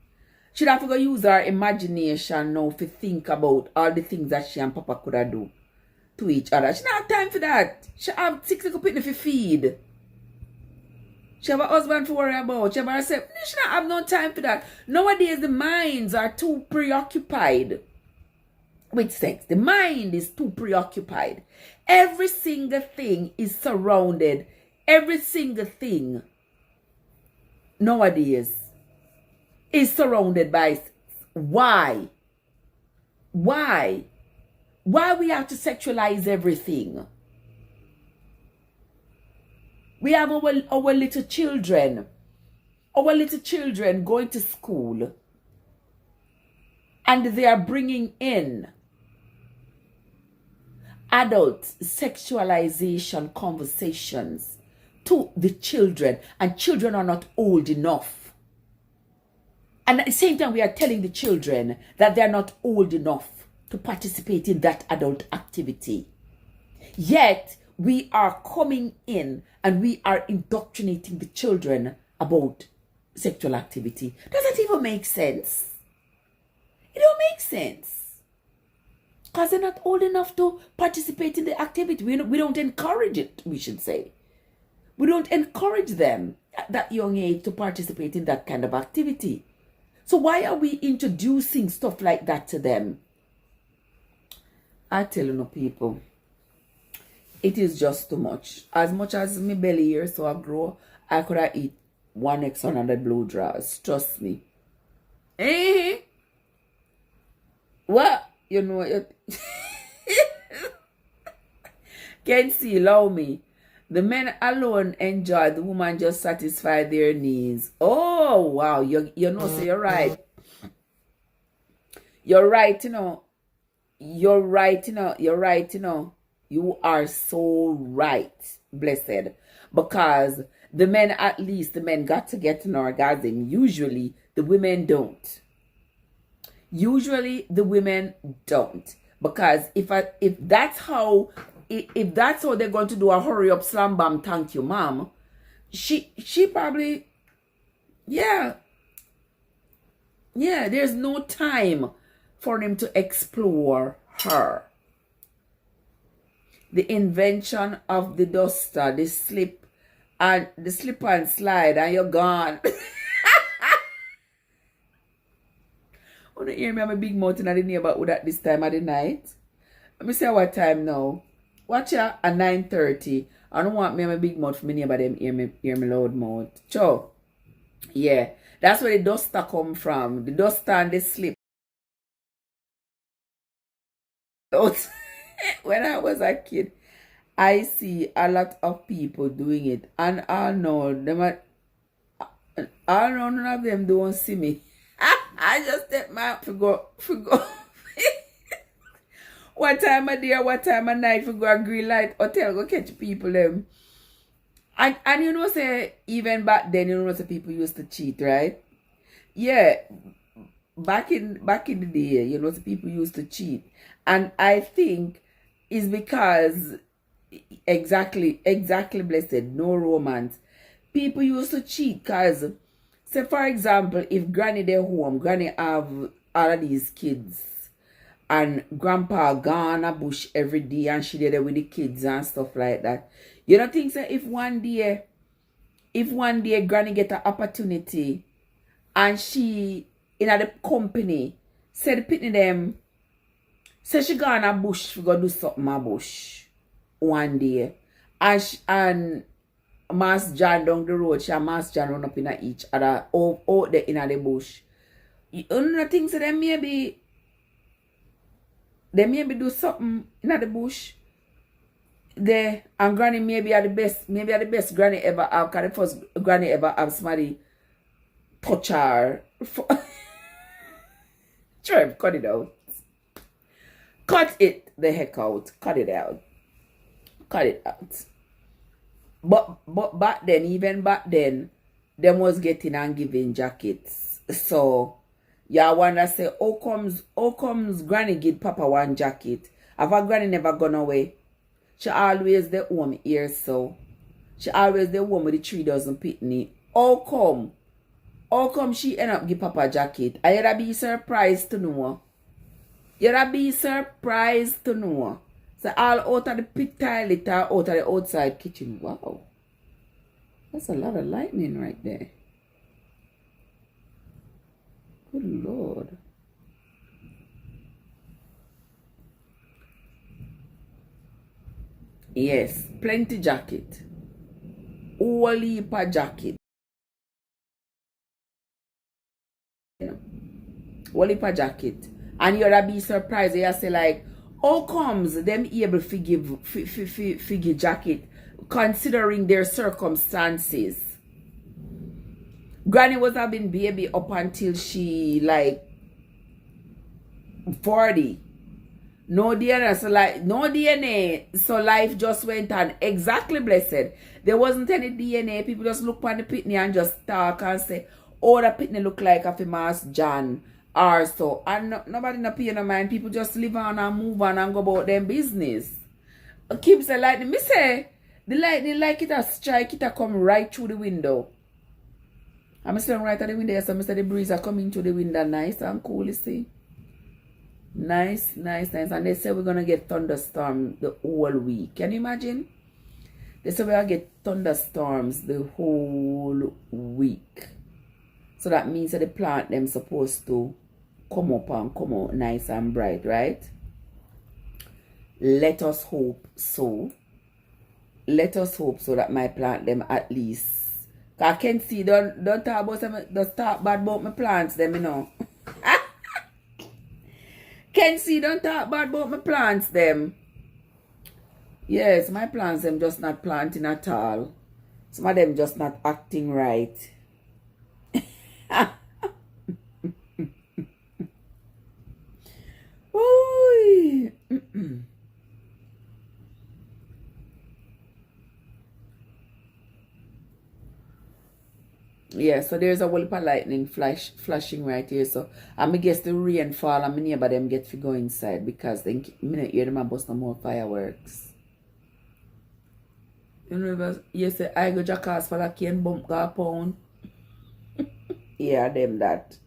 She'd have to go use her imagination now to think about all the things that she and Papa could have do to each other. She don't have time for that. She have 6 little pitney to feed. She have a husband to worry about. She have herself. She don't have no time for that. Nowadays the minds are too preoccupied with sex. The mind is too preoccupied. Every single thing is surrounded. Every single thing nowadays is surrounded by sex. Why? Why? Why we have to sexualize everything? We have our little children. Our little children going to school. And they are bringing in adult sexualization conversations to the children. And children are not old enough. And at the same time, we are telling the children that they are not old enough to participate in that adult activity. Yet, we are coming in and we are indoctrinating the children about sexual activity. Does that even make sense? It don't make sense. Because they're not old enough to participate in the activity. We don't encourage it, we should say. We don't encourage them at that young age to participate in that kind of activity. So why are we introducing stuff like that to them? I tell you, no, people, it is just too much. As much as my belly here so I grow, I could have eat 100 blow drawers. Trust me. Eh? What? You know it. Can't see, allow me. The men alone enjoy, the woman just satisfy their needs. Oh, wow. You know, so you're right. You're right, you know. You're right, you know. You're right, you know. You are so right, blessed. Because the men, at least, the men got to get an orgasm. Usually, the women don't. Usually, the women don't. Because if that's how they're going to do a hurry up slam bam thank you mom, she probably, yeah, there's no time for him to explore her. The invention of the duster, the slip and slide, and you're gone. Want to hear me? I'm a big mountain. I didn't hear about that this time of the night. Let me see what time now. Watch ya at 9:30. I don't want me I'm a big mouth for me neighbor them hear me loud mouth. Cho. Yeah. That's where the duster come from. The duster and the slip. When I was a kid, I see a lot of people doing it. And I know none of them don't see me. I just take my out to go. What time of day, what time of night for go a green light hotel, go catch people them. And you know say even back then you know say people used to cheat, right? Yeah. Back in the day, you know say people used to cheat. And I think it's because exactly blessed, no romance. People used to cheat because, say for example, if granny there home, granny have all of these kids and grandpa gone a bush every day and she there with the kids and stuff like that. You don't think so if one day granny get an opportunity and she in the company said pitney them say she gone a bush, she go do something a bush one day and Mass John down the road, she and Mass John run up in each other out there in the bush. You know things that they maybe do something in the bush. There and granny maybe are the best granny ever have, because the first granny ever have somebody touch her. Trev, cut it out. Cut it the heck out. Cut it out. Cut it out. But back then, even back then, them was getting and giving jackets. So yeah, wanna say, how comes granny give Papa one jacket? Have a granny never gone away? She always the home here, so she always the one with the 3 dozen pitney. How come she end up give Papa a jacket? I you'd be surprised to know. You'd be surprised to know. So all out of the pit toilet or out of the outside kitchen. Wow. That's a lot of lightning right there. Good Lord. Yes, plenty jacket. Whole heap of jacket. Whole heap of jacket. And you'll be surprised. You say like, how comes them able to give jacket considering their circumstances? Granny was having baby up until she like 40. No DNA, so life just went on. Exactly, blessed. There wasn't any DNA. People just look on the pitney and just talk and say, oh, the pitney look like a famous John or so. And nobody not pay no mind. People just live on and move on and go about their business. Keeps the lightning. Me say, the lightning like it a strike, it a come right through the window. I'm sitting right at the window, so the breeze are coming through the window nice and cool, you see. Nice. And they say we're going to get thunderstorm the whole week. Can you imagine? They say we're going to get thunderstorms the whole week. So that means that the plant them supposed to come up and come out nice and bright, right? Let us hope so. Let us hope so that my plant them at least. I can see, don't talk about some, don't talk bad about my plants them, you know. Can see, don't talk bad about my plants them. Yes, my plants them just not planting at all. Some of them just not acting right. Ooh. Yeah, so there's a whole heap of lightning flashing right here. So I guess the rain fall and my neighbor them get to go inside because they not hear them bust no more fireworks. You know, you say I go jackass for like and bump go pound. Yeah, them that.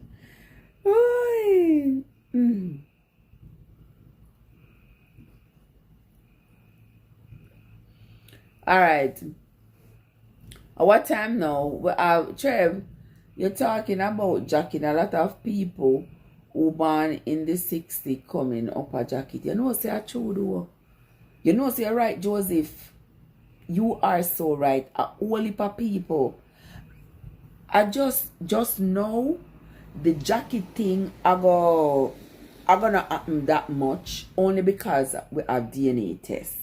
Oy. Alright. What time now? Trev, you're talking about jacket. A lot of people who born in the 60s coming up a jacket. You know, say I true though. You know, say right, Joseph. You are so right. A whole heap of people. I just know the jacket thing are gonna happen that much only because we have DNA tests.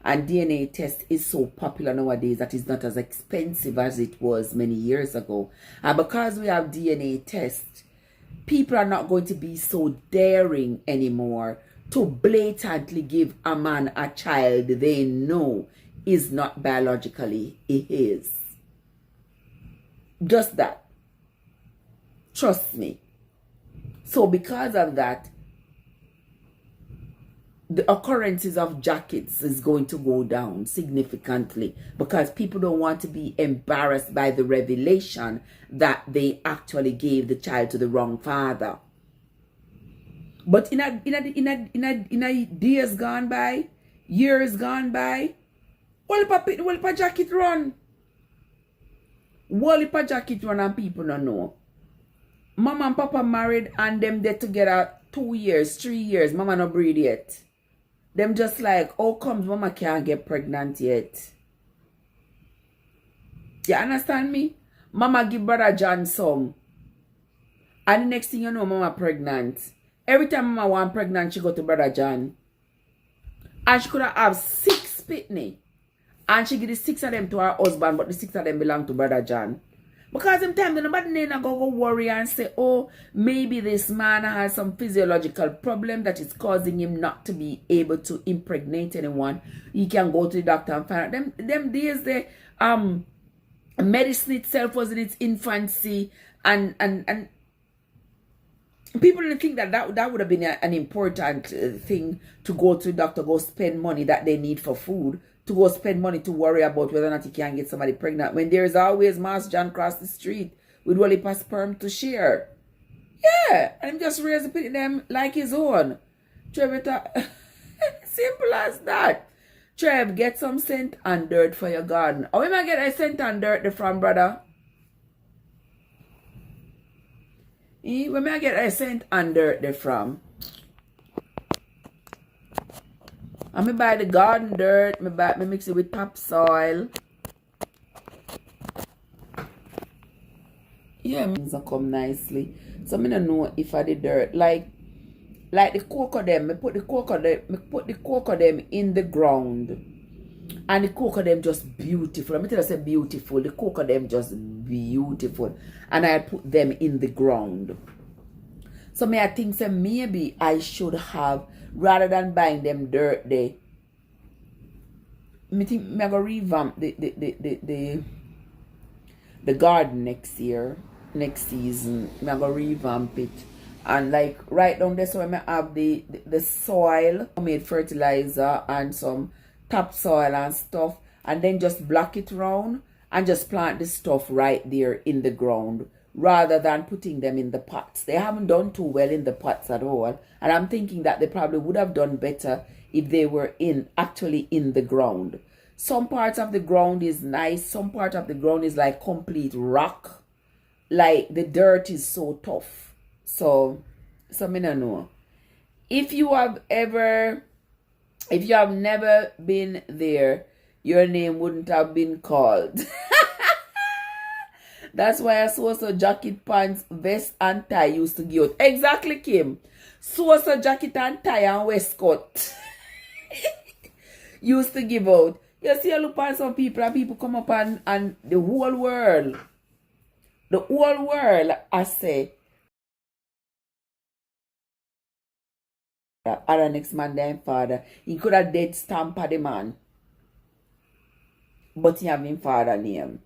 And DNA test is so popular nowadays that it's not as expensive as it was many years ago. And because we have DNA tests, people are not going to be so daring anymore to blatantly give a man a child they know is not biologically his. Just that. Trust me. So because of that, the occurrences of jackets is going to go down significantly because people don't want to be embarrassed by the revelation that they actually gave the child to the wrong father. But in a days gone by, years gone by, what if a jacket run? What if a jacket run and people don't know? Mama and Papa married and them they together 2 years, 3 years. Mama no breed yet. Them just like, how comes Mama can't get pregnant yet? You understand me? Mama give Brother John some. And the next thing you know, Mama pregnant. Every time Mama want pregnant, she go to Brother John. And she could have 6 pitney. And she give the 6 of them to her husband, but the 6 of them belong to Brother John. Because sometimes nobody go worry and say, oh, maybe this man has some physiological problem that is causing him not to be able to impregnate anyone. He can go to the doctor and find out. Them days, the medicine itself was in its infancy, and people didn't think that would have been an important thing to go to the doctor, go spend money that they need for food, to go spend money to worry about whether or not you can get somebody pregnant, when there's always Mass John cross the street with Wally pass sperm to share. Yeah, and him just raise the them like his own. Trev, simple as that. Trev, get some scent and dirt for your garden. How am I get a scent and dirt from, brother? Where may I get a scent and dirt from? I me buy the garden dirt, me mix it with topsoil. Yeah, things will come nicely. So I don't know if I the dirt like the cocoa them. Me put the cocoa them in the ground, and the cocoa them just beautiful. Let me tell you, say beautiful. The cocoa them just beautiful, and I put them in the ground. So me I think say maybe I should have, rather than buying them dirt there, me think me I go revamp the garden next season. Me I go revamp it, and like right down there, so I may have the soil, made fertilizer and some topsoil and stuff, and then just block it round and just plant the stuff right there in the ground, rather than putting them in the pots. They haven't done too well in the pots at all. And I'm thinking that they probably would have done better if they were actually in the ground. Some parts of the ground is nice. Some part of the ground is like complete rock. Like the dirt is so tough. So I don't know. If you have never been there, your name wouldn't have been called. That's why I saw jacket, pants, vest, and tie used to give out. Exactly, Kim. So jacket and tie and waistcoat used to give out. You see, I look at some people, and people come up and the whole world, I say, other next man, their father, he could have dead stamp the man, but he have him father name.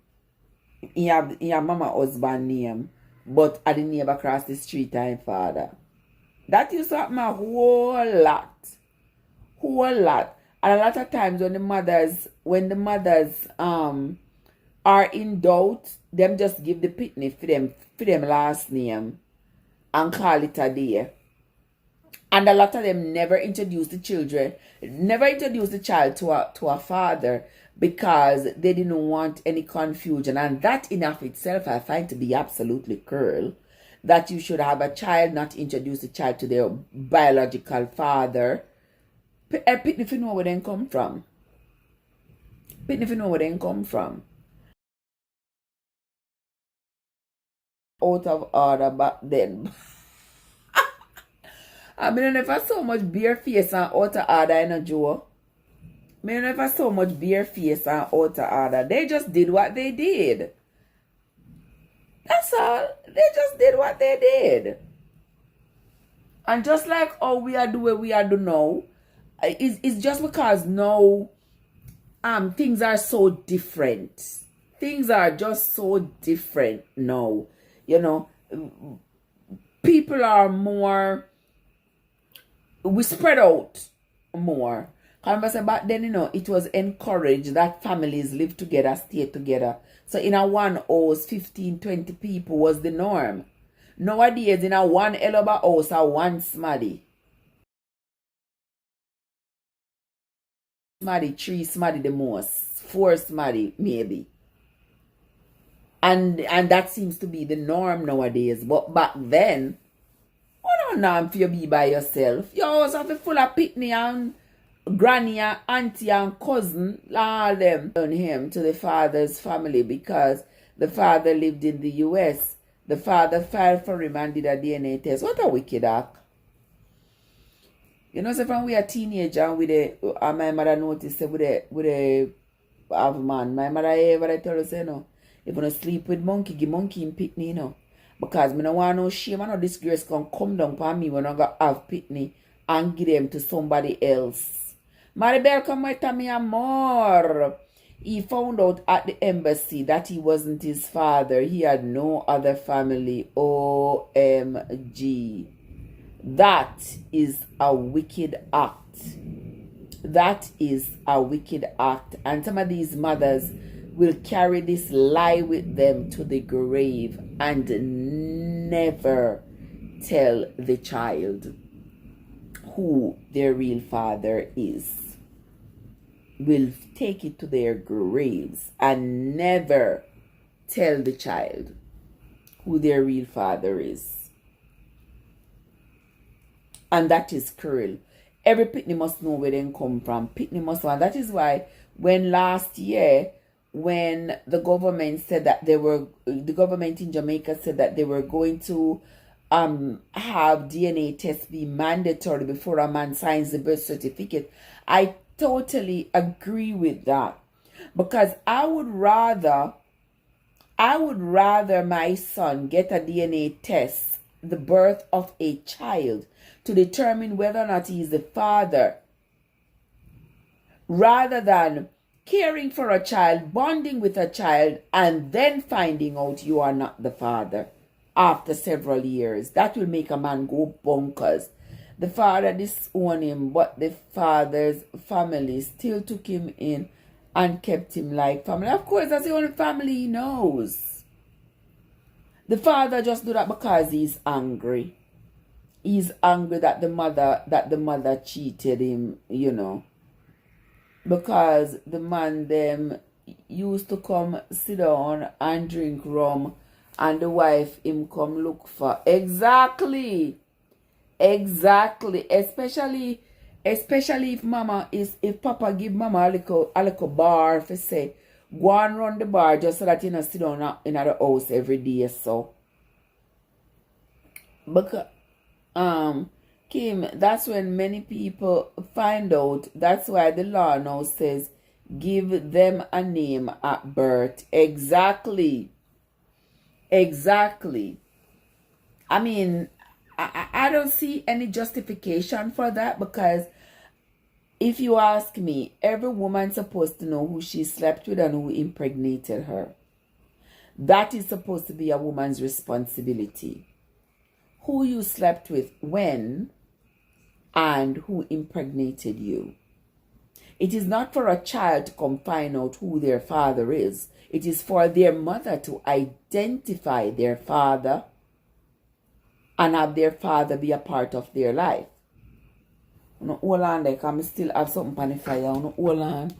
He have mama husband name, but I didn't ever cross the street time father. That used to happen a whole lot. And a lot of times when the mothers are in doubt, them just give the pitney for them last name and call it a day. And a lot of them never introduce the child to a father, because they didn't want any confusion. And that in of itself I find to be absolutely cruel, that you should have a child not introduce the child to their biological father. Pitney if you know where they come from. Out of order back then. I mean, if I so much bare face and out of order in a Joe. I never so much bare face and out of order. They just did what they did. That's all. They just did what they did. And just like how we are doing what we are doing now, it's just because now things are so different. Things are just so different now. You know, people are more, we spread out more. Because back then, it was encouraged that families live together, stay together. So in a one house, 15, 20 people was the norm. Nowadays, in a one elaba house, a one smaddy. Smaddy, 3 smaddy the most. 4 smaddy, maybe. And that seems to be the norm nowadays. But back then, what no norm for you be by yourself? Your house have to full of pitney and granny and auntie and cousin, all them on him to the father's family because the father lived in the US. The father filed for him and did a DNA test. What a wicked act. You know, so from we a teenager and my mother noticed with a have man. My mother ever tell us, you know, if you don't sleep with monkey, give monkey in pitney, you know. Because me no want no shame and no disgrace can come down upon me when I go have pitney and give them to somebody else. Maribel come with me and more. He found out at the embassy that he wasn't his father. He had no other family. OMG. That is a wicked act. That is a wicked act. And some of these mothers will carry this lie with them to the grave and never tell the child who their real father is. Will take it to their graves and never tell the child who their real father is. And that is cruel. Every pitney must know where they come from. Pitney must know. And that is why when last year, when the government said that the government in Jamaica said that they were going to have DNA tests be mandatory before a man signs the birth certificate, I totally agree with that. Because I would rather my son get a DNA test, the birth of a child, to determine whether or not he is the father, rather than caring for a child, bonding with a child, and then finding out you are not the father after several years. That will make a man go bonkers. The father disowned him, but the father's family still took him in and kept him like family. Of course, that's the only family he knows. The father just do that because he's angry. He's angry that the mother cheated him, you know. Because the man them used to come sit down and drink rum and the wife him come look for. Exactly. Especially if Papa give mama a little bar for say, go and run the bar just so that you know sit down in the house every day so. Because Kim, that's when many people find out. That's why the law now says give them a name at birth. Exactly. I mean, I don't see any justification for that because if you ask me, every woman's supposed to know who she slept with and who impregnated her. That is supposed to be a woman's responsibility. Who you slept with, when, and who impregnated you. It is not for a child to come find out who their father is. It is for their mother to identify their father and have their father be a part of their life. No, hold on there, because I still have something on the fire. No, hold on.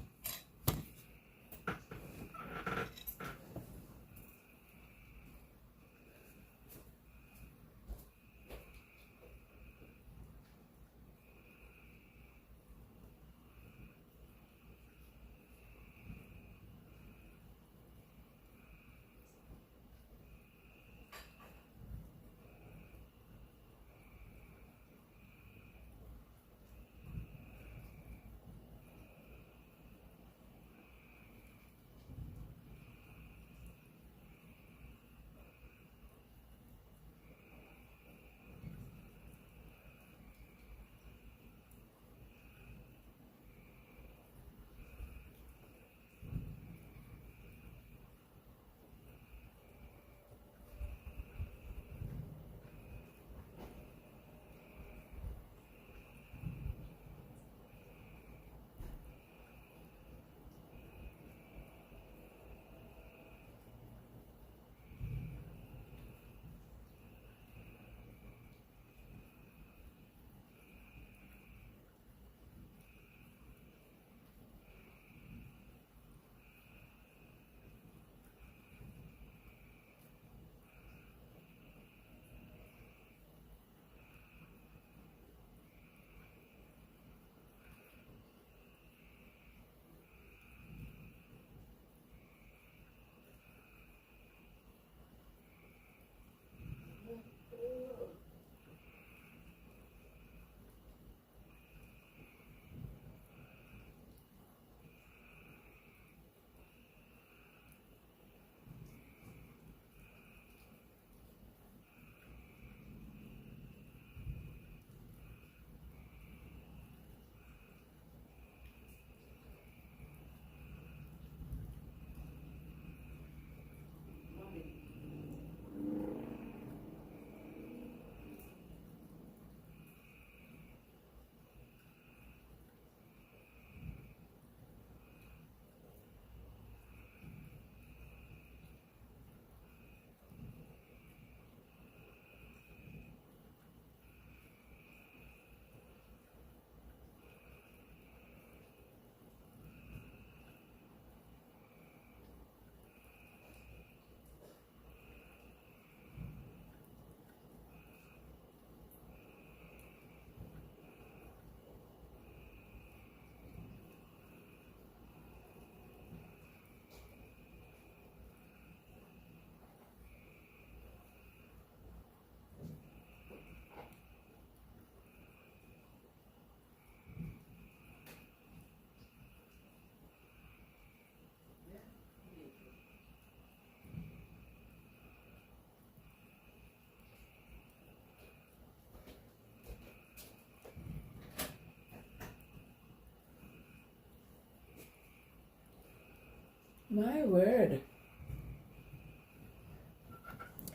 My word.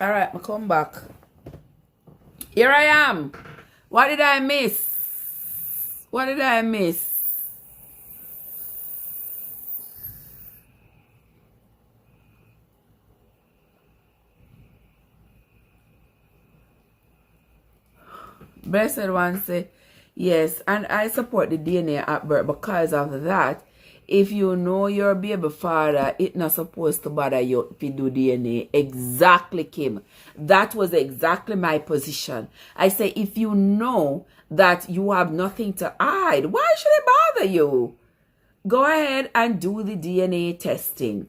Alright, I come back. Here I am. What did I miss? What did I miss? Blessed one say, yes, and I support the DNA at birth because of that. If you know your baby father, it's not supposed to bother you if you do DNA. Exactly, Kim. That was exactly my position. I say, if you know that you have nothing to hide, why should it bother you? Go ahead and do the DNA testing.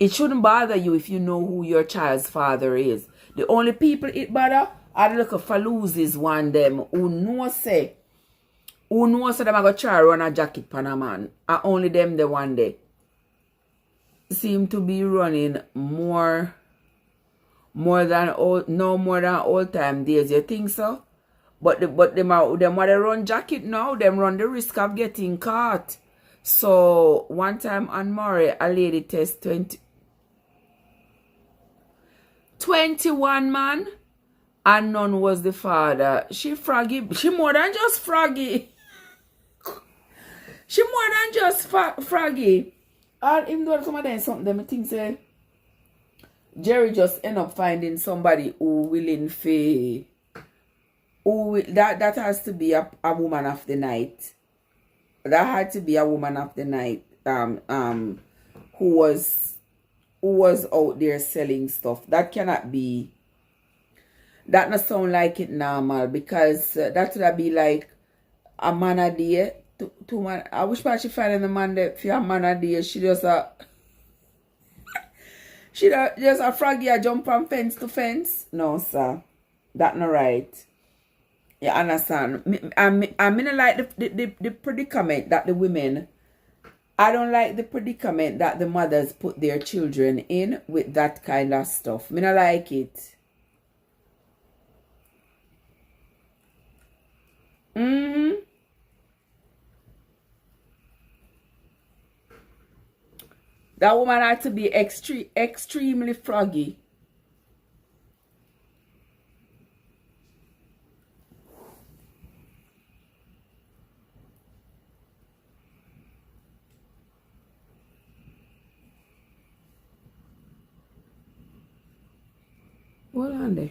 It shouldn't bother you if you know who your child's father is. The only people it bother are the little faloozes one them who know say them are going to try run a jacket pan a man. And only them the one day seem to be running more than old time days. You think so? But them what they run jacket now, them run the risk of getting caught. So one time on Murray, a lady test 21 man, and none was the father. She froggy. She more than just froggy. She more than just froggy. All him doing some of them something them think say Jerry just end up finding somebody who willing that has to be a woman of the night. That had to be a woman of the night who was out there selling stuff. That cannot be. That not sound like it normal, because that would be like a man a day. Two man. I wish she finding a man that for a man a day. She just a froggy a jump from fence to fence. No, sir, that not right. You understand? I don't like the predicament that the women. I don't like the predicament that the mothers put their children in with that kind of stuff. I don't like it. That woman had to be extremely froggy. Hold on there.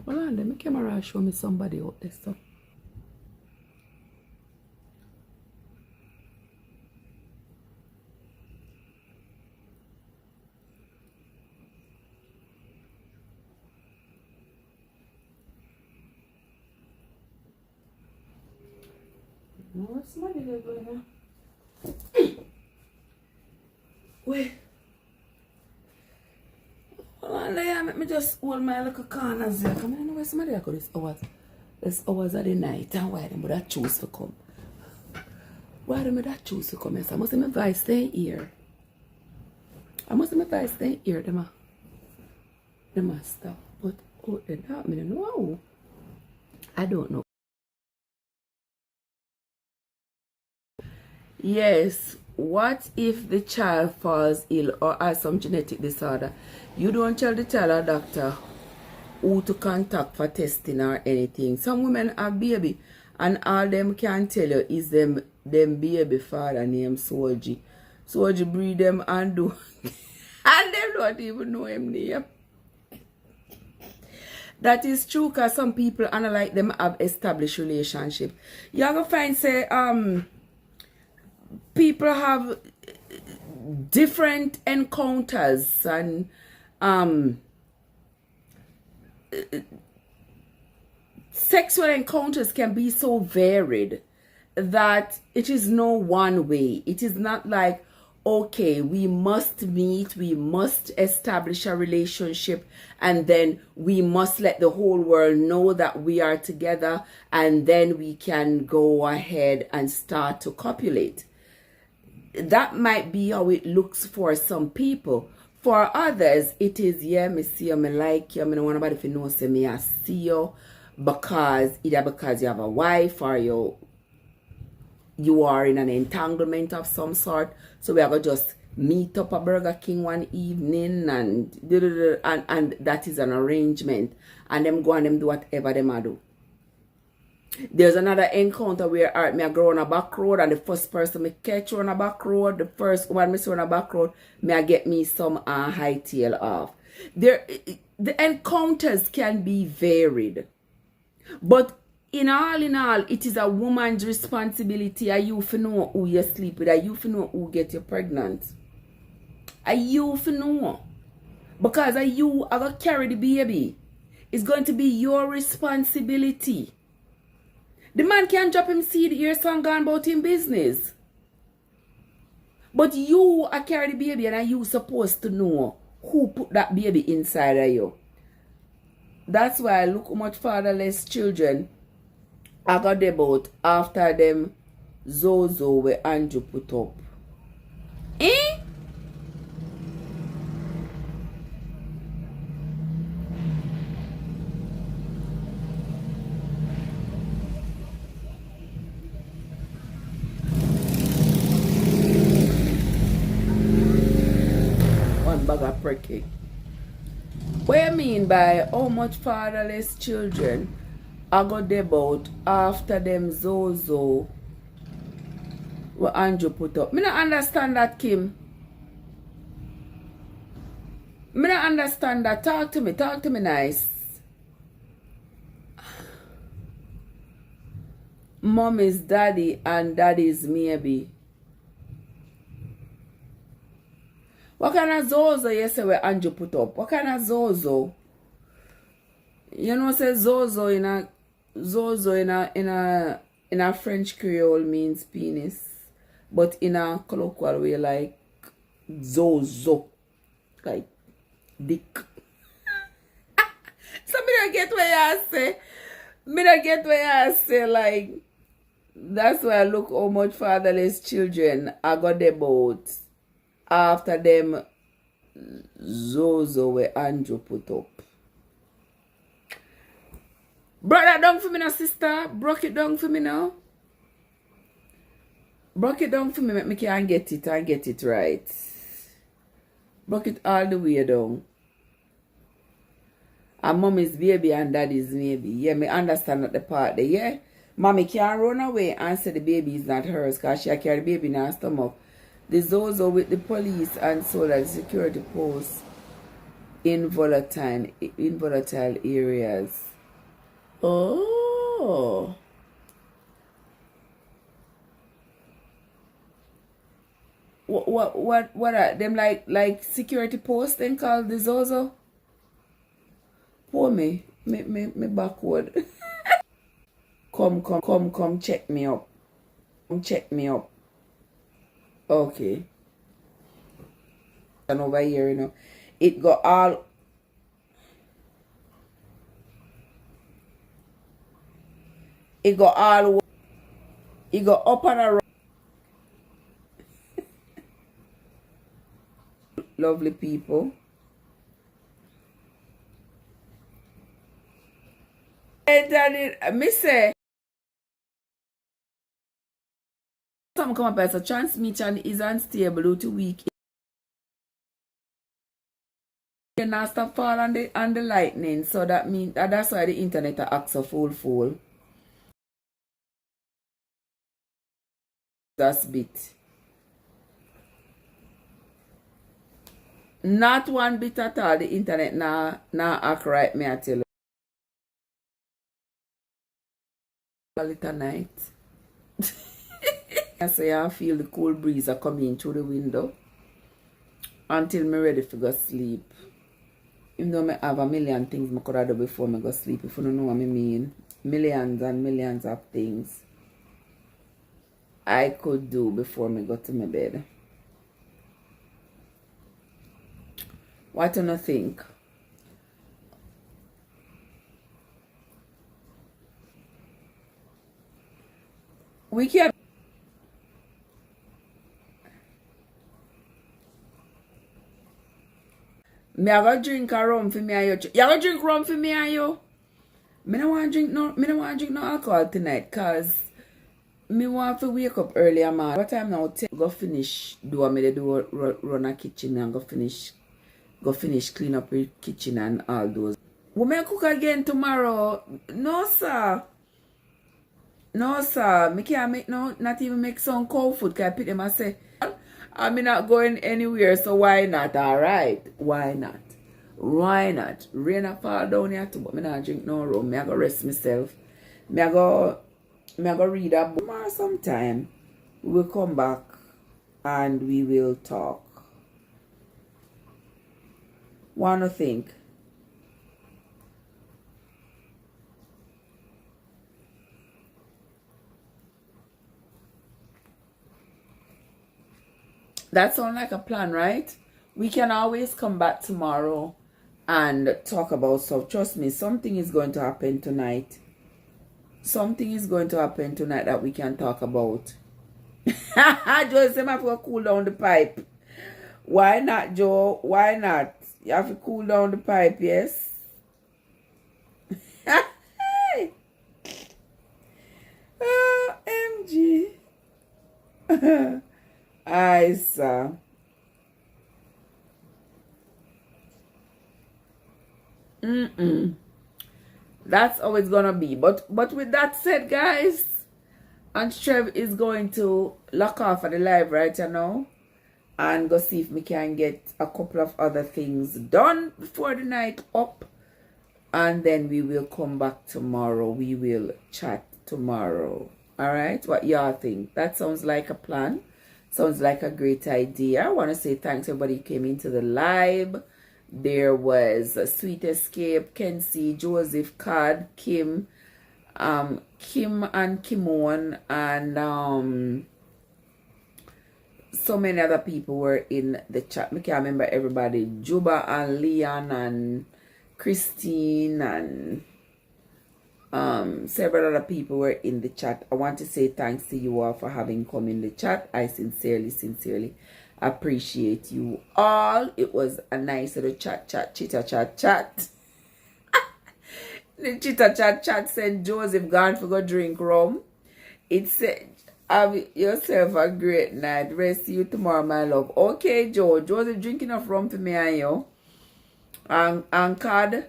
Hold on there. My camera show me somebody out there. So. What's somebody there going on? Wait. Hold on there. Let me just hold my little corners there. Come on, where somebody go this hours. This hours of the night. And why them would I choose to come? Why them would I choose to come? Yes, I must have my advice stay here. I must have my advice stay here. Them a stop. But oh, they don't mean no. I don't know. Yes, what if the child falls ill or has some genetic disorder? You don't tell the child or doctor who to contact for testing or anything. Some women have baby and all them can tell you is them baby father named Szcx. Szcx breed them and do and them don't even know him name. That is true, because some people unlike them have established relationship. You gonna find say people have different encounters, and sexual encounters can be so varied that it is no one way. It is not like, okay, we must meet, we must establish a relationship, and then we must let the whole world know that we are together, and then we can go ahead and start to copulate. That might be how it looks for some people. For others, it is, yeah, me see you, me like you, I don't want nobody to know, say me I see you, because either because you have a wife or you you are in an entanglement of some sort. So we are going to just meet up at Burger King one evening and that is an arrangement. And them go and them do whatever them a do. There's another encounter where me I go on a back road and the first person me catch on a back road, the first one me see on a back road, me I get me some hightail off. The encounters can be varied. But in all, it is a woman's responsibility. Are you for know who you sleep with? Are you for know who get you pregnant? Are you for know? Because are you are gonna carry the baby? It's going to be your responsibility. The man can drop him seed here, son gone about him business. But you are carry the baby and are you supposed to know who put that baby inside of you? That's why look how much fatherless children I got about after them Zozo where Andrew put up. Eh? One bag of pricky. What you mean by how much fatherless children I got about after them Zozo what Andrew put up? Me not understand that, Kim. Me not understand that. Talk to me nice. Mom is daddy and daddy is maybe. What kind of Zozo you say where Andrew put up? What kind of Zozo? You know say Zozo in a French Creole means penis. But in a colloquial way like Zozo. Like dick. So me don't get what you say. Me don't get what you say like that's why I look how much fatherless children I got about after them Zozo where Andrew put up. Brother down for me now, sister. Broke it down for me now. Broke it down for me, make me can get it and get it right. Broke it all the way down. And mommy's baby and daddy's maybe. Yeah, me understand that the part there, yeah. Mommy can't run away and say the baby is not hers because she carry the baby in her stomach. The Zozo with the police and so that the security posts in volatile areas. Oh. What are them like security posts then called the Zozo? Pour me backward. Come check me up. Come check me up. Okay. And over here, you know, it got all it got up and around. Lovely people. And then me say some come up as a transmission is unstable due to weak. You not stop fall on the lightning, so that means that's why the internet acts a full. That's bit. Not one bit at all. The internet now act right, me I tell you. A little night. I say I feel the cool breeze are coming through the window until me ready to go sleep. Even though I have a million things I could have done before I go sleep, if you don't know what I mean. Millions and millions of things I could do before I go to my bed. What do you think? We can me have a drink a rum for me and you. You have a drink rum for me and you? Me don't want to drink no alcohol tonight cause Me want to wake up earlier, man. What time now? Go finish. Do me do run a kitchen and go finish clean up your kitchen and all those. We may cook again tomorrow. No, sir. No, sir. Me can't make not even make some cold food. Can I pick them and say, I'm not going anywhere, so why not? Alright. Why not? Why not? Rain a fall down here too, but me not drink no rum. Me I go rest myself. Me I go read a book. Tomorrow sometime we will come back and we will talk. Wanna think? That sounds like a plan, right? We can always come back tomorrow and talk about stuff. Trust me, something is going to happen tonight. Something is going to happen tonight that we can talk about. Joe said I have to cool down the pipe. Why not, Joe? Why not? You have to cool down the pipe, yes? MG. I saw. That's how it's gonna be. But with that said, guys, Aunt Trev is going to lock off at the live right now and go see if we can get a couple of other things done before the night up, and then we will come back tomorrow. We will chat tomorrow. All right, what y'all think? That sounds like a plan. Sounds like a great idea. I want to say thanks everybody who came into the live. There was Sweet Escape, Kenzie, Joseph, Cad, Kim and Kimon, and so many other people were in the chat. I can't remember everybody. Juba and Leon and Christine and several other people were in the chat. I want to say thanks to you all for having come in the chat. I sincerely appreciate you all. It was a nice little chat. The chat said Joseph gone for go drink rum. It said have yourself a great night. Rest you tomorrow, my love. Okay, Joseph drinking enough rum for me and you. And Cad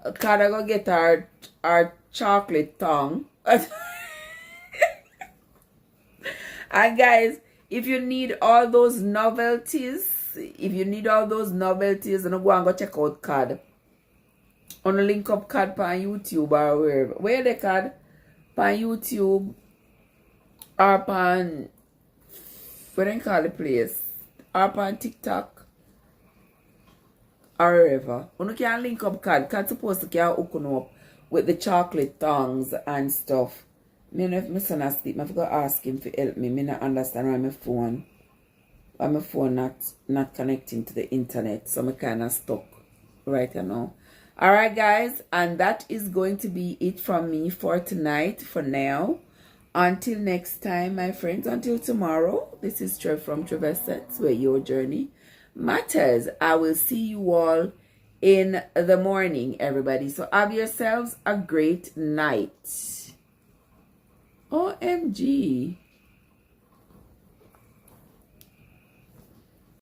I go get our chocolate tongue. And guys, if you need all those novelties, and go and go check out Cad. On the link up Cad on YouTube or wherever. Where they Cad? On YouTube or on what they call the place? Or on TikTok or wherever. You can link up Cad. Cad supposed to can hook up with the chocolate tongues and stuff. Me know if my son asleep, I forgot to ask him to help me. Me not understand why my phone not connecting to the internet. So I'm kind of stuck right now. Alright guys, and that is going to be it from me for tonight, for now. Until next time, my friends, until tomorrow, this is Trev from Szcx, where your journey matters. I will see you all in the morning, everybody. So have yourselves a great night. OMG.